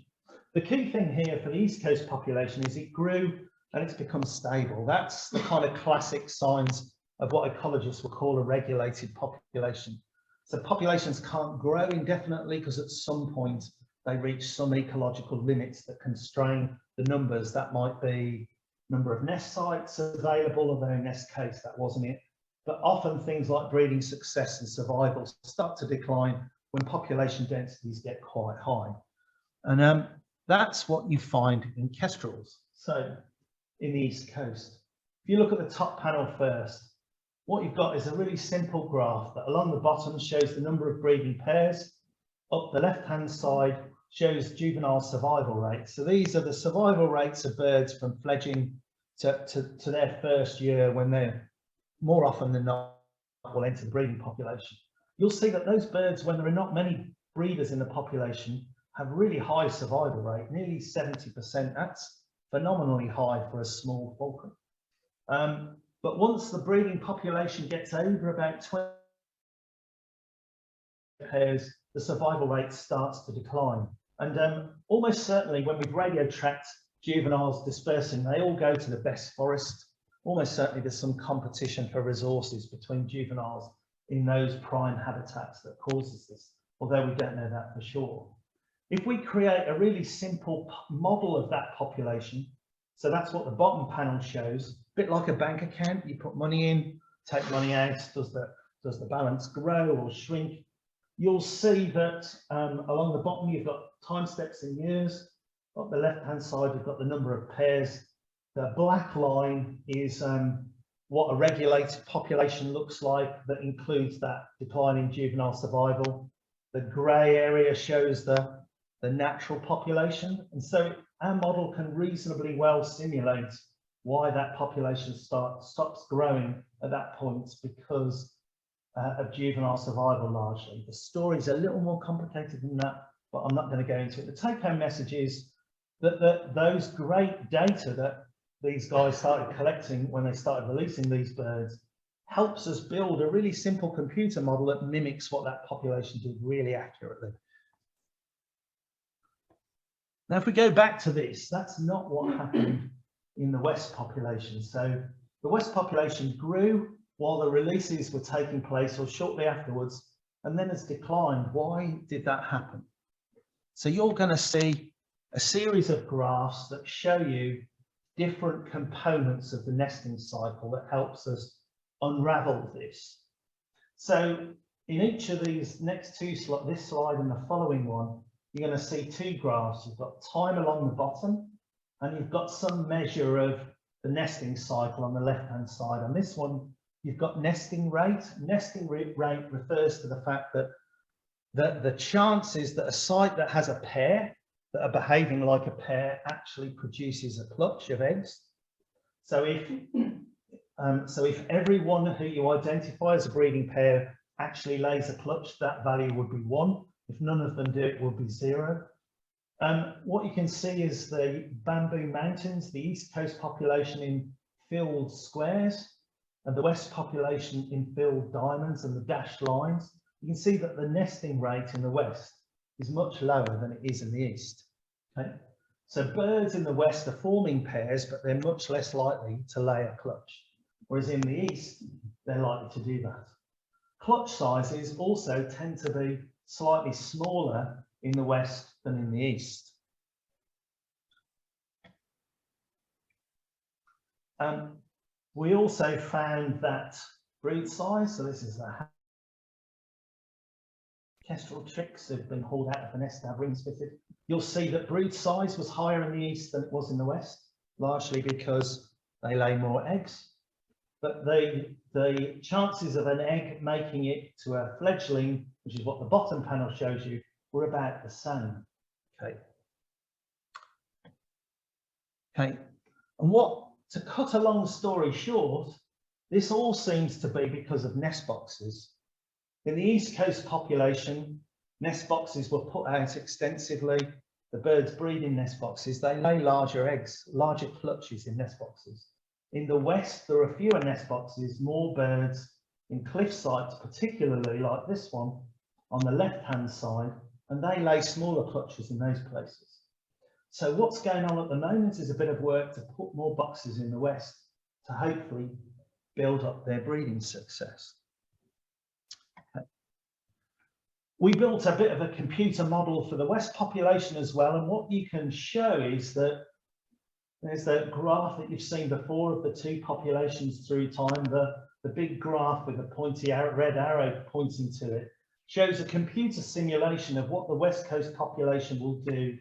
The key thing here for the East Coast population is it grew and it's become stable. That's the kind of classic signs of what ecologists will call a regulated population. So populations can't grow indefinitely because at some point they reach some ecological limits that constrain the numbers. That might be number of nest sites available, although in this case that wasn't it. But often things like breeding success and survival start to decline when population densities get quite high. And that's what you find in kestrels. So in the East Coast, if you look at the top panel first, what you've got is a really simple graph that along the bottom shows the number of breeding pairs. Up the left-hand side shows juvenile survival rates. So these are the survival rates of birds from fledging to their first year, when they're more often than not will enter the breeding population. You'll see that those birds, when there are not many breeders in the population, have really high survival rate, nearly 70%. That's phenomenally high for a small falcon. But once the breeding population gets over about 20 pairs, the survival rate starts to decline. And almost certainly when we've radio tracked juveniles dispersing, they all go to the best forest. Almost certainly there's some competition for resources between juveniles in those prime habitats that causes this, although we don't know that for sure. If we create a really simple model of that population, so that's what the bottom panel shows, a bit like a bank account, you put money in, take money out, does the balance grow or shrink? You'll see that along the bottom you've got time steps in years. On the left hand side you've got the number of pairs. The black line is what a regulated population looks like, that includes that decline in juvenile survival. The grey area shows the natural population, and so our model can reasonably well simulate why that population stops growing at that point, because of juvenile survival largely. The story's a little more complicated than that, but I'm not going to go into it. The take-home message is that those great data that these guys started collecting when they started releasing these birds helps us build a really simple computer model that mimics what that population did really accurately. Now, if we go back to this, that's not what happened in the West population. So the West population grew while the releases were taking place or shortly afterwards, and then has declined. Why did that happen? So you're going to see a series of graphs that show you different components of the nesting cycle that helps us unravel this. So in each of these next two slides, this slide and the following one, you're going to see two graphs. You've got time along the bottom, and you've got some measure of the nesting cycle on the left-hand side. On this one, you've got nesting rate. Nesting rate refers to the fact that the chances that a site that has a pair that are behaving like a pair actually produces a clutch of eggs. So if everyone who you identify as a breeding pair actually lays a clutch, that value would be 1. If none of them do, it would be 0. What you can see is the bamboo mountains, the East Coast population in filled squares, and the West population in filled diamonds and the dashed lines. You can see that the nesting rate in the West is much lower than it is in the East. Okay? So birds in the West are forming pairs, but they're much less likely to lay a clutch, whereas in the East, they're likely to do that. Clutch sizes also tend to be slightly smaller in the West than in the East. We also found that breed size, so this is the kestrel tricks have been hauled out of the nest, have rings fitted. You'll see that breed size was higher in the East than it was in the West, largely because they lay more eggs. But the chances of an egg making it to a fledgling, which is what the bottom panel shows you, were about the same. Okay. Okay. And to cut a long story short, this all seems to be because of nest boxes. In the East Coast population, nest boxes were put out extensively. The birds breed in nest boxes. They lay larger eggs, larger clutches in nest boxes. In the West, there are fewer nest boxes, more birds in cliff sites, particularly like this one on the left-hand side, and they lay smaller clutches in those places. So what's going on at the moment is a bit of work to put more boxes in the West to hopefully build up their breeding success. Okay. We built a bit of a computer model for the West population as well, and what you can show is that there's the graph that you've seen before of the two populations through time. The big graph with the pointy red arrow pointing to it shows a computer simulation of what the West Coast population will do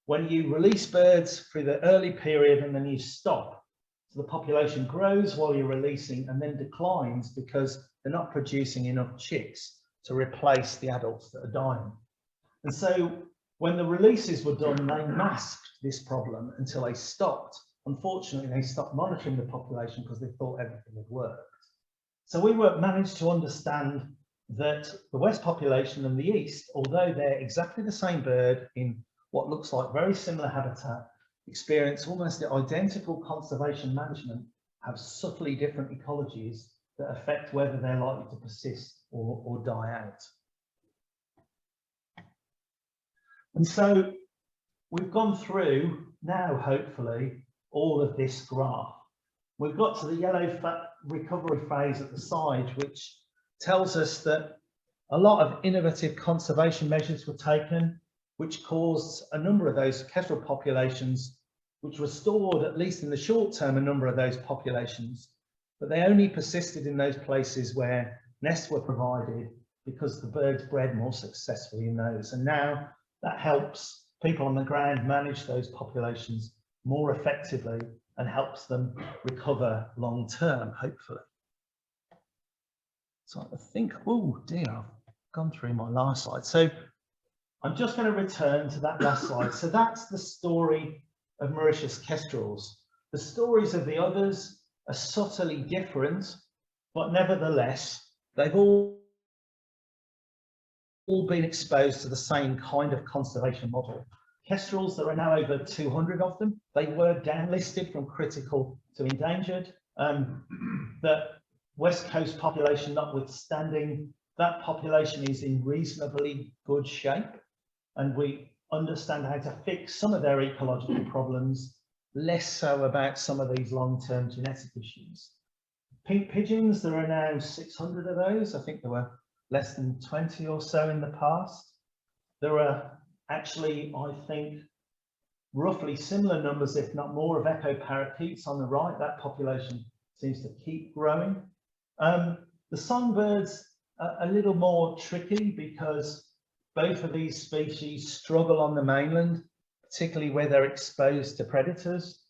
when you release birds through the early period and then you stop. So the population grows while you're releasing and then declines because they're not producing enough chicks to replace the adults that are dying. And so When the releases were done, they masked this problem until they stopped. Unfortunately, they stopped monitoring the population because they thought everything had worked. So we managed to understand that the west population and the east, although they're exactly the same bird in what looks like very similar habitat, experience almost identical conservation management, have subtly different ecologies that affect whether they're likely to persist or die out. And so we've gone through now, hopefully, all of this graph. We've got to the yellow recovery phase at the side, which tells us that a lot of innovative conservation measures were taken, which caused a number of those kestrel populations, which restored, at least in the short term, a number of those populations, but they only persisted in those places where nests were provided because the birds bred more successfully in those. And now that helps people on the ground manage those populations more effectively and helps them recover long term, hopefully. So I think, oh dear, I've gone through my last slide. So I'm just going to return to that last slide. So that's the story of Mauritius kestrels. The stories of the others are subtly different, but nevertheless, they've all been exposed to the same kind of conservation model. Kestrels, there are now over 200 of them. They were downlisted from critical to endangered. The West Coast population notwithstanding, that population is in reasonably good shape, and we understand how to fix some of their ecological problems, less so about some of these long-term genetic issues. Pink pigeons, there are now 600 of those. I think there were less than 20 or so in the past. There are actually, I think, roughly similar numbers, if not more, of echo parakeets on the right. That population seems to keep growing. The songbirds are a little more tricky because both of these species struggle on the mainland, particularly where they're exposed to predators.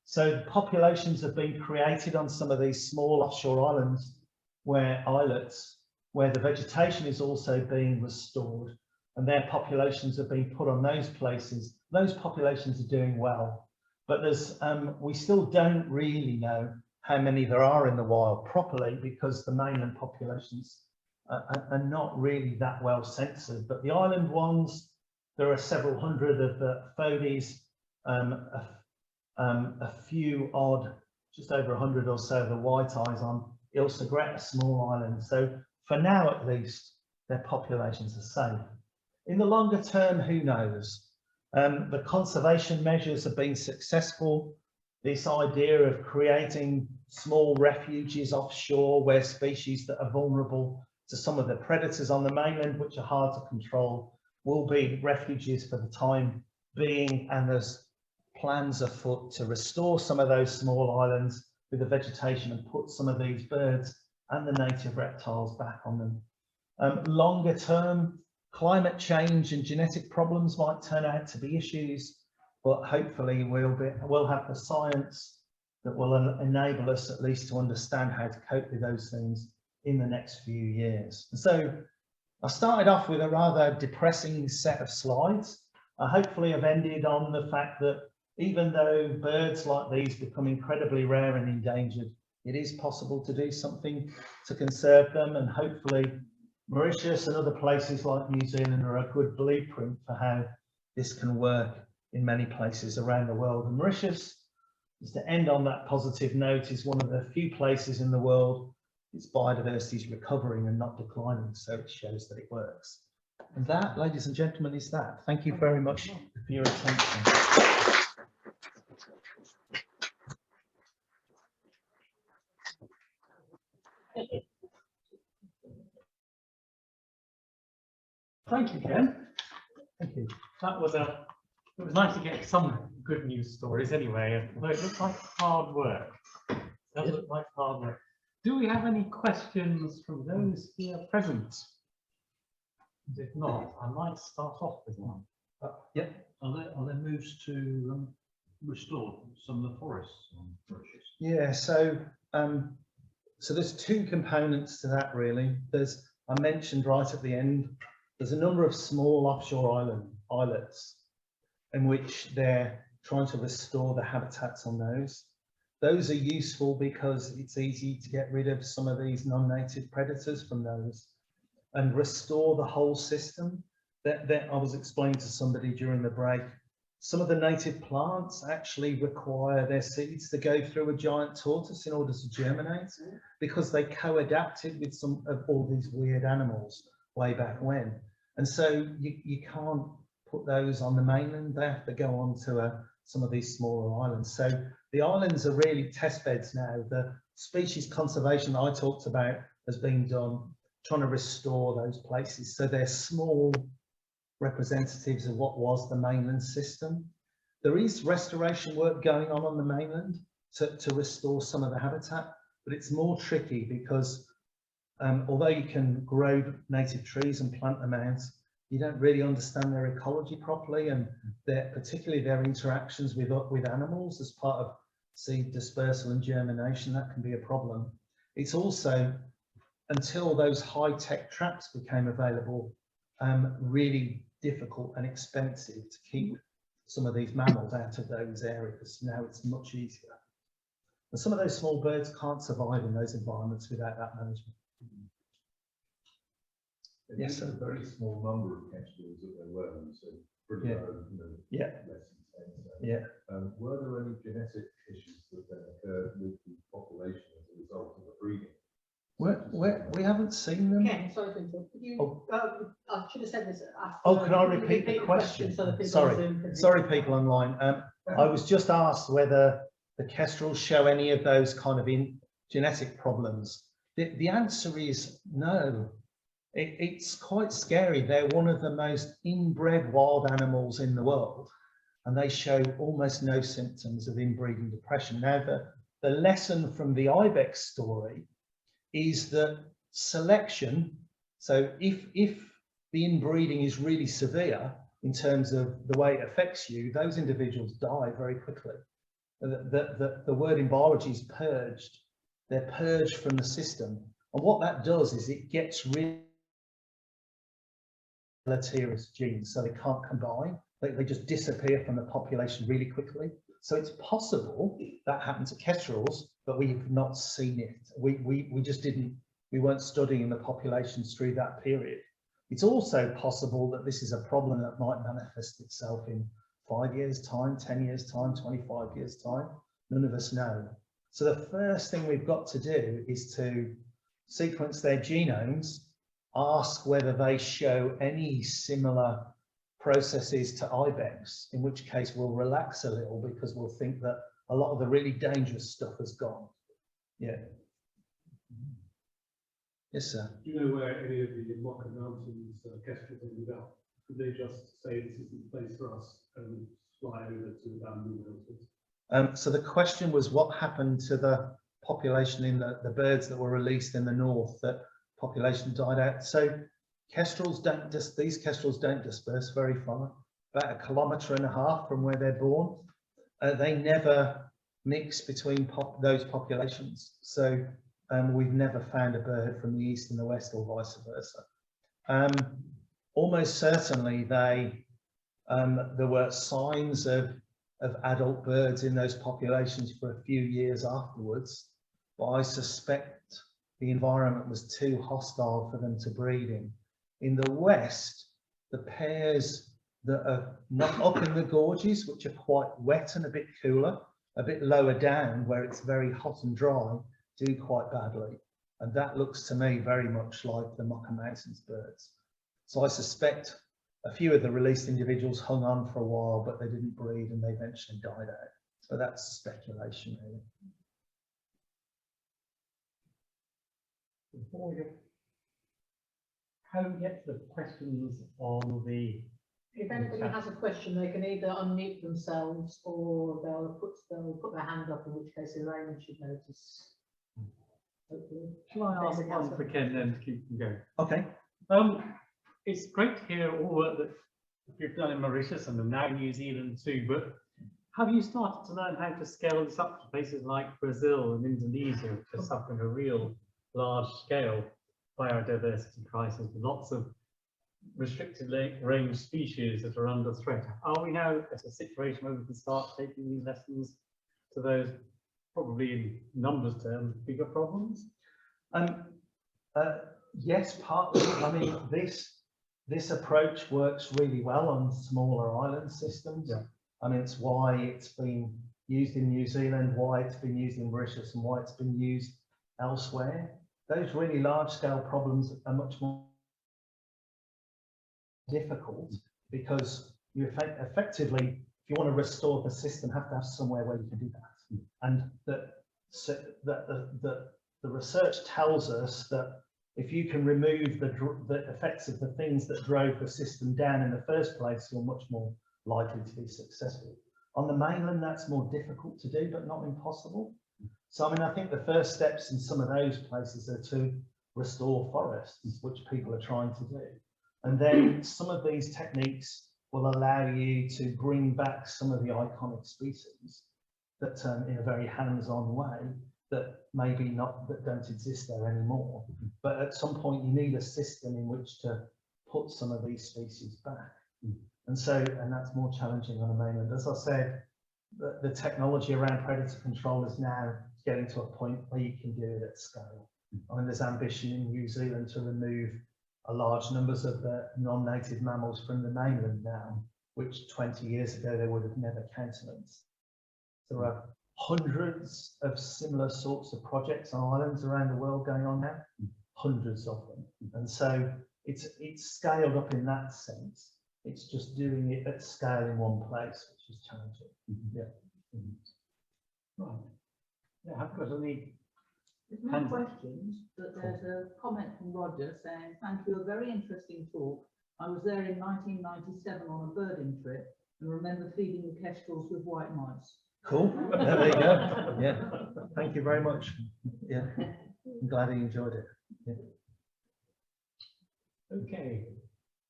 So populations have been created on some of these small offshore islands, islets, where the vegetation is also being restored, and their populations have been put on those places. Those populations are doing well, but there's we still don't really know how many there are in the wild properly because the mainland populations are not really that well censored. But the island ones, there are several hundred of the phobies, a few odd, just over 100 or so of the white eyes on Ile Secrète, a small island. So for now, at least, their populations are safe. In the longer term, who knows? The conservation measures have been successful. This idea of creating small refuges offshore where species that are vulnerable to some of the predators on the mainland, which are hard to control, will be refuges for the time being, and there's plans afoot to restore some of those small islands with the vegetation and put some of these birds and the native reptiles back on them. Longer term, climate change and genetic problems might turn out to be issues, but hopefully we'll have the science that will enable us at least to understand how to cope with those things in the next few years. And so I started off with a rather depressing set of slides. I hopefully have ended on the fact that even though birds like these become incredibly rare and endangered, it is possible to do something to conserve them, and hopefully Mauritius and other places like New Zealand are a good blueprint for how this can work in many places around the world. And Mauritius, just to end on that positive note, is one of the few places in the world its biodiversity is recovering and not declining, so it shows that it works. And that, ladies and gentlemen, is that. Thank you very much for your attention. Thank you, Ken. Thank you. That was it was nice to get some good news stories anyway, although it looks like hard work. It does look like hard work. Do we have any questions from those here present? If not, I might start off with one. Yeah. Are there moves to restore some of the forests on Mauritius? Yeah, so there's two components to that really. I mentioned right at the end, there's a number of small offshore islands islets in which they're trying to restore the habitats on those. Those are useful because it's easy to get rid of some of these non-native predators from those and restore the whole system. That I was explaining to somebody during the break. Some of the native plants actually require their seeds to go through a giant tortoise in order to germinate, because they co-adapted with some of all these weird animals way back when. And so you can't put those on the mainland, they have to go on to some of these smaller islands. So the islands are really test beds now. The species conservation I talked about has been done, trying to restore those places. So they're small representatives of what was the mainland system. There is restoration work going on the mainland to restore some of the habitat, but it's more tricky because although you can grow native trees and plant them out, you don't really understand their ecology properly, and particularly their interactions with animals as part of seed dispersal and germination. That can be a problem. It's also, until those high-tech traps became available, really difficult and expensive to keep some of these mammals out of those areas. Now it's much easier. And some of those small birds can't survive in those environments without that management. Yes, sir. A very small number of kestrels that there were, so pretty low, Yeah. less than 10. So, Yeah. were there any genetic issues that then occurred with the population as a result of the breeding? We haven't seen them. Ken, sorry to interrupt. Could you, I should have said this. Can I repeat the question? So that people Sorry, on Zoom can sorry, people online. I was just asked whether the kestrels show any of those kind of genetic problems. The answer is no. It's quite scary. They're one of the most inbred wild animals in the world, and they show almost no symptoms of inbreeding depression. Now, the lesson from the ibex story is that selection, so if the inbreeding is really severe in terms of the way it affects you, those individuals die very quickly. The word in biology is purged. They're purged from the system. And what that does is it gets rid of deleterious genes, so they can't combine. They just disappear from the population really quickly. So it's possible that happened to kestrels, but we've not seen it. We just didn't, we weren't studying the populations through that period. It's also possible that this is a problem that might manifest itself in 5 years' time, 10 years' time, 25 years' time. None of us know. So the first thing we've got to do is to sequence their genomes, ask whether they show any similar processes to ibex, in which case we'll relax a little because we'll think that a lot of the really dangerous stuff has gone. Yeah. Yes, sir. Do you know where any of the Mocha Mountains kestrels ended up? Could they just say this isn't the place for us and fly over to the bamboo hills? So the question was, what happened to the population in the birds that were released in the north? That population died out. So kestrels don't these kestrels don't disperse very far, about 1.5 kilometers from where they're born. They never mix between those populations. So we've never found a bird from the east and the west or vice versa. Almost certainly there were signs of adult birds in those populations for a few years afterwards, but I suspect the environment was too hostile for them to breed in. In the west, the pairs that are not up in the gorges, which are quite wet and a bit cooler, a bit lower down where it's very hot and dry, do quite badly. And that looks to me very much like the Mocha Mountains birds. So I suspect a few of the released individuals hung on for a while, but they didn't breed and they eventually died out. So that's speculation, really. Before we go, how do we get to the questions on the... If anybody has a question, they can either unmute themselves or they'll put their hand up, in which case Elaine should notice. Hopefully. Shall I ask one for Ken then to keep them going? Okay. It's great to hear all work that you've done in Mauritius and now New Zealand too, but have you started to learn how to scale this up to places like Brazil and Indonesia, which are suffering a real large scale biodiversity crisis with lots of restricted range species that are under threat. Are we now at a situation where we can start taking these lessons to those, probably in numbers terms, bigger problems? Yes, partly. I mean, this approach works really well on smaller island systems. Yeah. I mean, it's why it's been used in New Zealand, why it's been used in Mauritius, and why it's been used elsewhere. Those really large-scale problems are much more difficult because you effectively, if you want to restore the system, have to have somewhere where you can do that. And the research tells us that if you can remove the effects of the things that drove the system down in the first place, you're much more likely to be successful. On the mainland, that's more difficult to do, but not impossible. So, I mean, I think the first steps in some of those places are to restore forests, which people are trying to do. And then some of these techniques will allow you to bring back some of the iconic species that in a very hands-on way that maybe that don't exist there anymore. But at some point you need a system in which to put some of these species back. And that's more challenging on the mainland. As I said, the technology around predator control is now getting to a point where you can do it at scale. I mean, there's ambition in New Zealand to remove a large numbers of the non-native mammals from the mainland now, which 20 years ago they would have never countenanced. There are hundreds of similar sorts of projects on islands around the world going on now, hundreds of them. And so it's scaled up in that sense. It's just doing it at scale in one place, which is challenging. Yeah. Right. Yeah, I've got any. There's no questions, but there's a comment from Roger saying, thank you, a very interesting talk. I was there in 1997 on a birding trip and remember feeding the kestrels with white mice. Cool. There you go. Yeah. Thank you very much. Yeah. I'm glad you enjoyed it. Yeah. Okay.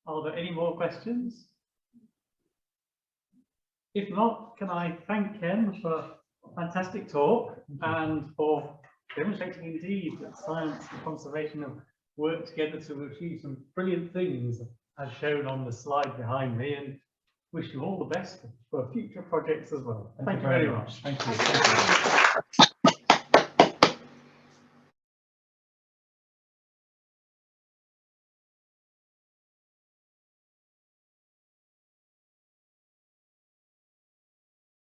Are there any more questions? If not, can I thank Ken for a fantastic talk and for demonstrating indeed that science and conservation have worked together to achieve some brilliant things as shown on the slide behind me, and wish you all the best for future projects as well. Thank you very much. Thank you.